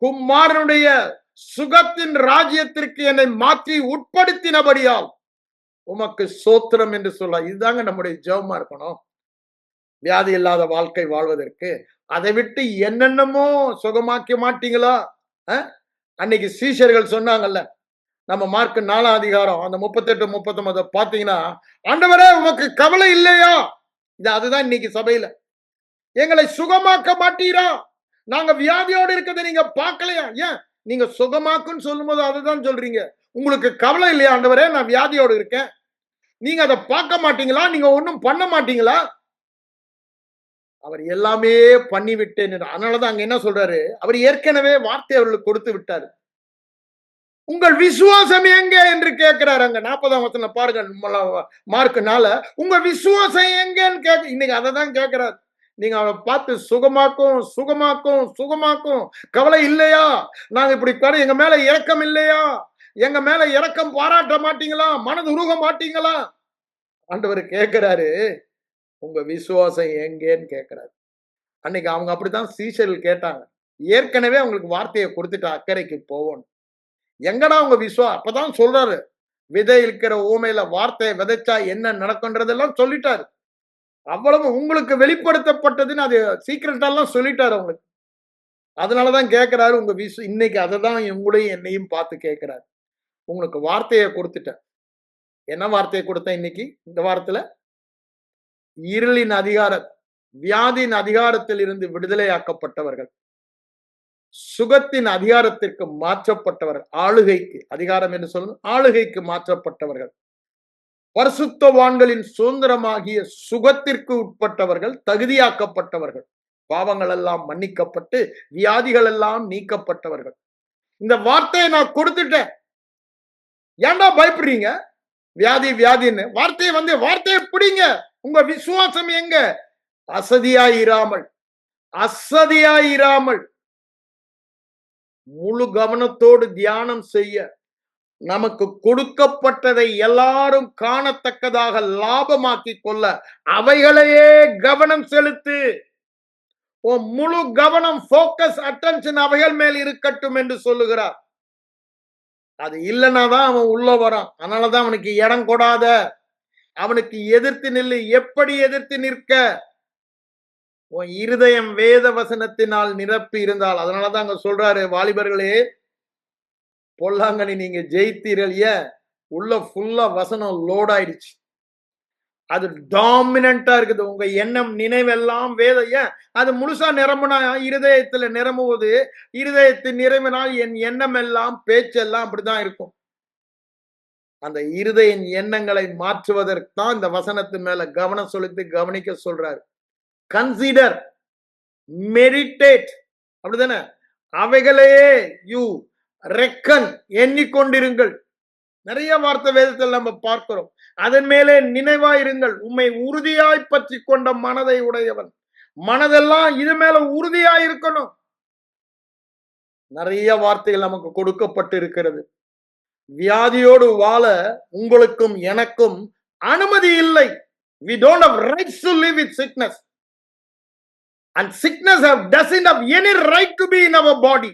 குமாரனுடைய சுகத்தின் ராஜ்யத்திற்கு என்னை மாற்றி உட்படுத்தினபடியால் உமக்கு சோத்திரம் என்று சொல்ல. இதுதாங்க நம்முடைய ஜெபமா இருக்கணும். வியாதி இல்லாத வாழ்க்கை வாழ்வதற்கு. அதை விட்டு என்னென்னமோ சுகமாக்க மாட்டீங்களா? அன்னைக்கு சீஷர்கள் சொன்னாங்கல்ல, நம்ம மார்க் 4 அதிகாரம் அந்த 38, 39 பாத்தீங்கன்னா, ஆண்டவரே உமக்கு கவலை இல்லையா? அதுதான் இன்னைக்கு சபையில. எங்களை சுகமாக்க மாட்டீரா? நாங்க வியாதியோடு இருக்கிறத நீங்க பார்க்கலையா? ஏன்? நீங்க சுகமாக்குன்னு சொல்லும்போது அதுதான் சொல்றீங்க. உங்களுக்கு கவலை இல்லையா ஆண்டவரே, நான் வியாதியோடு இருக்கேன், நீங்க அதை பார்க்க மாட்டீங்களா? நீங்க ஒண்ணும் பண்ண மாட்டீங்களா? அவர் எல்லாமே பண்ணிவிட்டேன். அதனாலதான் அங்க என்ன சொல்றாரு, அவர் ஏற்கனவே வார்த்தை அவர்களுக்கு கொடுத்து விட்டார். உங்கள் விசுவாசம் எங்க என்று கேட்கிறார். அங்க 40ஆம் வசனம் பாருங்க, மார்க் 4. உங்க விசுவாசம் எங்கன்னு கேட்க, இன்னைக்கு அதை தான் கேட்கிறார். நீங்க அவளை பார்த்து சுகமாக்கும் சுகமாக்கும் சுகமாக்கும், கவலை இல்லையா, நாங்க இப்படி எங்க மேல இரக்கம் இல்லையா, எங்க மேல இரக்கம் பாராட்ட மாட்டீங்களா, மனது உருக மாட்டீங்களா? ஆண்டவர் கேட்கிறாரு, உங்க விசுவாசம் எங்கேன்னு கேட்கிறாரு. அன்னைக்கு அவங்க அப்படித்தான் சீஷர்கள் கேட்டாங்க. ஏற்கனவே அவங்களுக்கு வார்த்தையை கொடுத்துட்டு அக்கறைக்கு போவோம். எங்கடா உங்க விசுவாசம்? அப்பதான் சொல்றாரு, விதை இருக்கிற ஊமையில வார்த்தையை விதைச்சா என்ன நடக்கும்ன்றதெல்லாம் சொல்லிட்டாரு. அவ்வளவு உங்களுக்கு வெளிப்படுத்தப்பட்டதுன்னு அது சீக்கிரட்டெல்லாம் சொல்லிட்டாரு அவங்களுக்கு. அதனாலதான் கேட்கிறாரு, உங்க இன்னைக்கு அதை தான் உங்களையும் என்னையும் பார்த்து கேட்கிறாரு. உங்களுக்கு வார்த்தையை கொடுத்துட்டேன். என்ன வார்த்தையை கொடுத்தேன் இன்னைக்கு இந்த வாரத்துல? இருளின் அதிகாரம், வியாதியின் அதிகாரத்தில் இருந்து விடுதலையாக்கப்பட்டவர்கள், சுகத்தின் அதிகாரத்திற்கு மாற்றப்பட்டவர்கள், ஆளுகைக்கு அதிகாரம் என்று சொல்லணும், ஆளுகைக்கு மாற்றப்பட்டவர்கள், பரிசுத்தவான்களின் சுதந்திரமாகிய சுகத்திற்கு உட்பட்டவர்கள், தகுதியாக்கப்பட்டவர்கள், பாவங்கள் எல்லாம் மன்னிக்கப்பட்டு வியாதிகள் எல்லாம் நீக்கப்பட்டவர்கள். இந்த வார்த்தையை நான் கொடுத்துட்டேன், ஏன்டா பயப்படுறீங்க? வியாதி வியாதின்னு வார்த்தையை பிடிங்க. உங்க விசுவாசம் எங்க? அசதியாயிராமல் முழு கவனத்தோடு தியானம் செய்ய, நமக்கு கொடுக்கப்பட்டதை எல்லாரும் காணத்தக்கதாக லாபமாக்கி கொள்ள அவைகளையே கவனம் செலுத்து. முழு கவனம், போக்கஸ், அட்டென்ஷன் அவைகள் மேல் இருக்கட்டும் என்று சொல்லுகிறார். அது இல்லைன்னா தான் அவன் உள்ள வரான். அதனாலதான் அவனுக்கு இடம் கொடாத, அவனுக்கு எதிர்த்து நில்லு. எப்படி எதிர்த்து நிற்க? உன் இருதயம் வேத வசனத்தினால் நிரப்பி இருந்தால். அதனாலதான் அங்க சொல்றாரு, வாலிபர்களே பொல்லாங்கனி நீங்க ஜெயித்தீர்கள். ஏன்? உள்ள ஃபுல்லா வசனம் லோட் ஆயிடுச்சு. அது டாமினண்டா இருக்குது. உங்க எண்ணம் நினைவெல்லாம் வேத. ஏன்? அது முழுசா நிரம்பினா, இருதயத்துல நிரம்புவது, இருதயத்தின் நிறைவினால் என் எண்ணம் எல்லாம் பேச்செல்லாம் அப்படிதான் இருக்கும். அந்த இருதய எண்ணங்களை மாற்றுவதற்கு தான் இந்த வசனத்தின் மேல கவனம் செலுத்தி கவனிக்க சொல்றாரு. கன்சிடர், மெடிடேட், அப்படிதானே? அவைகளையே யூ ரெக்கன், எண்ணிக்கொண்டிருங்கள். நிறைய வார்த்தை வேதத்தில் நம்ம பார்க்கிறோம். அதன் மேலே நினைவாயிருங்கள். உம்மை உறுதியாய் பற்றி கொண்ட மனதை உடையவன். மனதெல்லாம் இது மேல உறுதியாய் இருக்கணும். நிறைய வார்த்தைகள் நமக்கு கொடுக்கப்பட்டு இருக்கிறது. வியாதியோடு வாழ உங்களுக்கும் எனக்கும் அனுமதி இல்லை. We don't have rights to live with sickness. And sickness doesn't have any right to be in our body.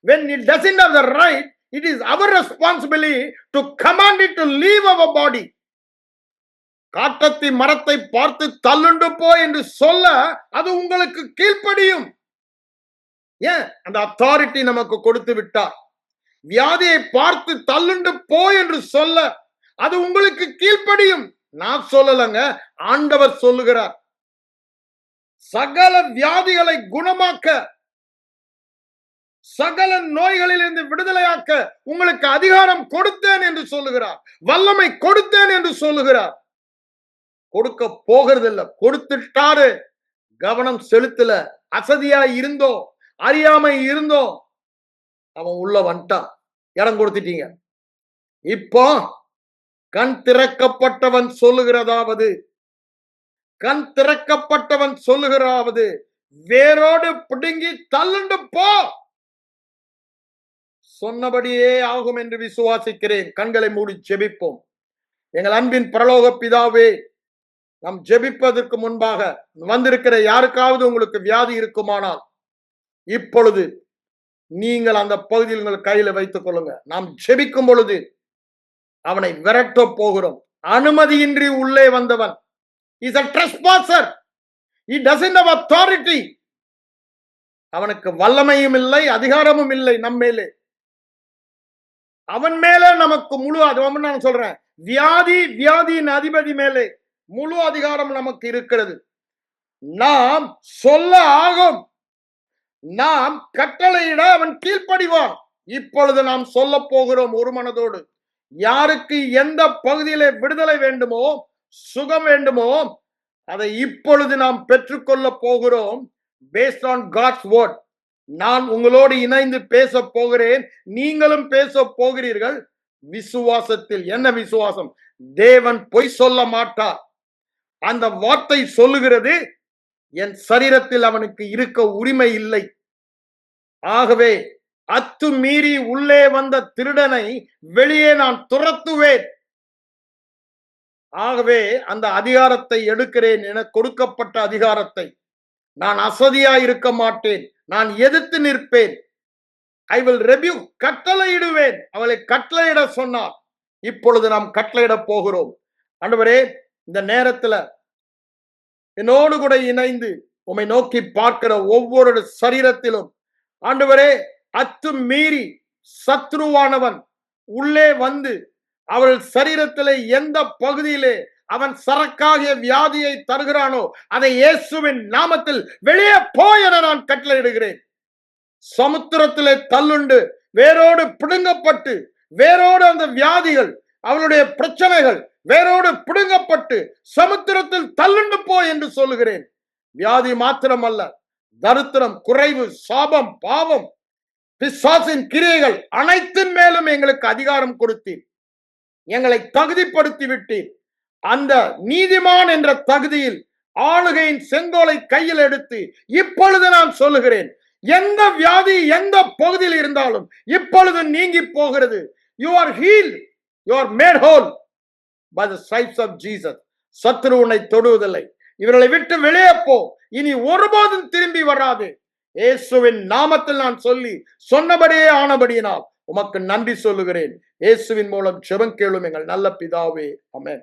When it doesn't have the right, it is our responsibility to command it to leave our body. காட்டத்தி மரத்தை பார்த்து தள்ளுண்டு போ என்று சொல்ல அது உங்களுக்கு கீழ்ப்படியும். ஏன்? அந்த அத்தாரிட்டி நமக்கு கொடுத்து விட்டார். வியாதியை பார்த்து தள்ளுண்டு போ என்று சொல்ல அது உங்களுக்கு கீழ்ப்படியும். நான் சொல்லலங்க, ஆண்டவர் சொல்லுகிறார். சகல வியாதிகளை குணமாக்க, சகல நோய்களிலிருந்து விடுதலையாக்க உங்களுக்கு அதிகாரம் கொடுத்தேன் என்று சொல்லுகிறார். வல்லமை கொடுத்தேன் என்று சொல்லுகிறார். கொடுக்க போகிறது இல்ல, கொடுத்துட்டாரு. கவனம் செலுத்தல, அசதியா இருந்தோ, அறியாமை இருந்தோ, அவன் உள்ள வந்துட்டான். இடம் கொடுத்துட்டீங்க. இப்போ கண் திறக்கப்பட்டவன் சொல்லுகிறதாவது, கண் திறக்கப்பட்டவன் சொல்லுகிறாவது, வேரோடு பிடுங்கி தள்ளுண்டு போ. சொன்னபடியே ஆகும் என்று விசுவாசிக்கிறேன். கண்களை மூடி ஜெபிப்போம். எங்கள் அன்பின் பரலோக பிதாவே, நாம் ஜெபிப்பதற்கு முன்பாக வந்திருக்கிற யாருக்காவது உங்களுக்கு வியாதி இருக்குமானால் இப்பொழுது நீங்கள் அந்த பகுதியில் உங்கள் கையில வைத்துக் கொள்ளுங்க. நாம் ஜெபிக்கும் பொழுது அவனை விரட்ட போகிறோம். அனுமதியின்றி உள்ளே வந்தவன் is a trespasser. He doesn't have authority. அவனுக்கு வல்லமையும் இல்லை, அதிகாரமும் இல்லை நம்மேலே. அவன் மேல நமக்கு முழு, அது நான் சொல்றேன், வியாதியின் அதிபதி மேலே முழு அதிகாரம் நமக்கு இருக்கிறது. நாம் சொல்ல ஆகும். நாம் கட்டளையிட அவன் கீழ்ப்படிவான். இப்பொழுது நாம் சொல்ல போகிறோம் ஒரு மனதோடு, யாருக்கு எந்த பகுதியிலே விடுதலை வேண்டுமோ, சுகம் வேண்டுமோ, அதை இப்பொழுது நாம் பெற்றுக்கொள்ள போகிறோம். Based on God's word. நான் உங்களோடு இணைந்து பேச போகிறேன், நீங்களும் பேச போகிறீர்கள். விசுவாசத்தில். என்ன விசுவாசம்? தேவன் பொய் சொல்ல மாட்டார். அந்த வார்த்தை சொல்லுகிறது, என் சரீரத்தில் அவனுக்கு இருக்க உரிமை இல்லை. ஆகவே அத்துமீறி உள்ளே வந்த திருடனை வெளியே நான் துரத்துவேன். ஆகவே அந்த அதிகாரத்தை எடுக்கிறேன், என கொடுக்கப்பட்ட அதிகாரத்தை. நான் அசதியா இருக்க மாட்டேன், நான் எதிர்த்து நிற்பேன். ஐ வில் ரெபியூக், கட்டளையிடுவேன். அவளை கட்டளையிட சொன்னார். இப்பொழுது நாம் கட்டளையிட போகிறோம். ஆண்டவரே, இந்த நேரத்துல என்னோடு கூட இணைந்து உம்மை நோக்கி பார்க்கிற ஒவ்வொரு சரீரத்திலும் ஆண்டவரே, அத்துமீறி சத்ருவானவன் உள்ளே வந்து அவள் சரீரத்திலே எந்த பகுதியிலே அவன் சரக்காகிய வியாதியை தருகிறானோ அதை இயேசுவின் நாமத்தில் வெளியே போய் என நான் கட்டளையிடுகிறேன். சமுத்திரத்திலே தள்ளுண்டு வேரோடு பிடுங்கப்பட்டு, வேரோடு அந்த வியாதிகள், அவளுடைய பிரச்சனைகள் வேரோடு பிடுங்கப்பட்டு சமுத்திரத்தில் தள்ளுண்டு போய் என்று சொல்லுகிறேன். வியாதி மாத்திரமல்ல, தரித்திரம், குறைவு, சாபம், பாவம், பிசாசின் கிரியைகள் அனைத்தின் மேலும் எங்களுக்கு அதிகாரம் கொடுத்தீர். எங்களை தகுதிப்படுத்தி விட்டீர். அந்த நீதிமான் என்ற தகுதியில் ஆளுகையின் செங்கோலை கையில் எடுத்து இப்பொழுது நான் சொல்லுகிறேன், எந்த வியாதி எந்த பகுதியில் இருந்தாலும் இப்பொழுது நீங்கி போகிறது. You are healed. You are made whole by the stripes of Jesus. சத்துரு உன்னை தொடுவதில்லை. இவர்களை விட்டு வெளியே போ, இனி ஒருபோதும் திரும்பி வராது. இயேசுவின் நாமத்தில் நான் சொல்லி சொன்னபடியே ஆனபடியினால் உமக்கு நன்றி சொல்லுகிறேன். இயேசுவின் மூலம் ஜெபம் கேளும் எங்கள் நல்ல பிதாவே. ஆமென்.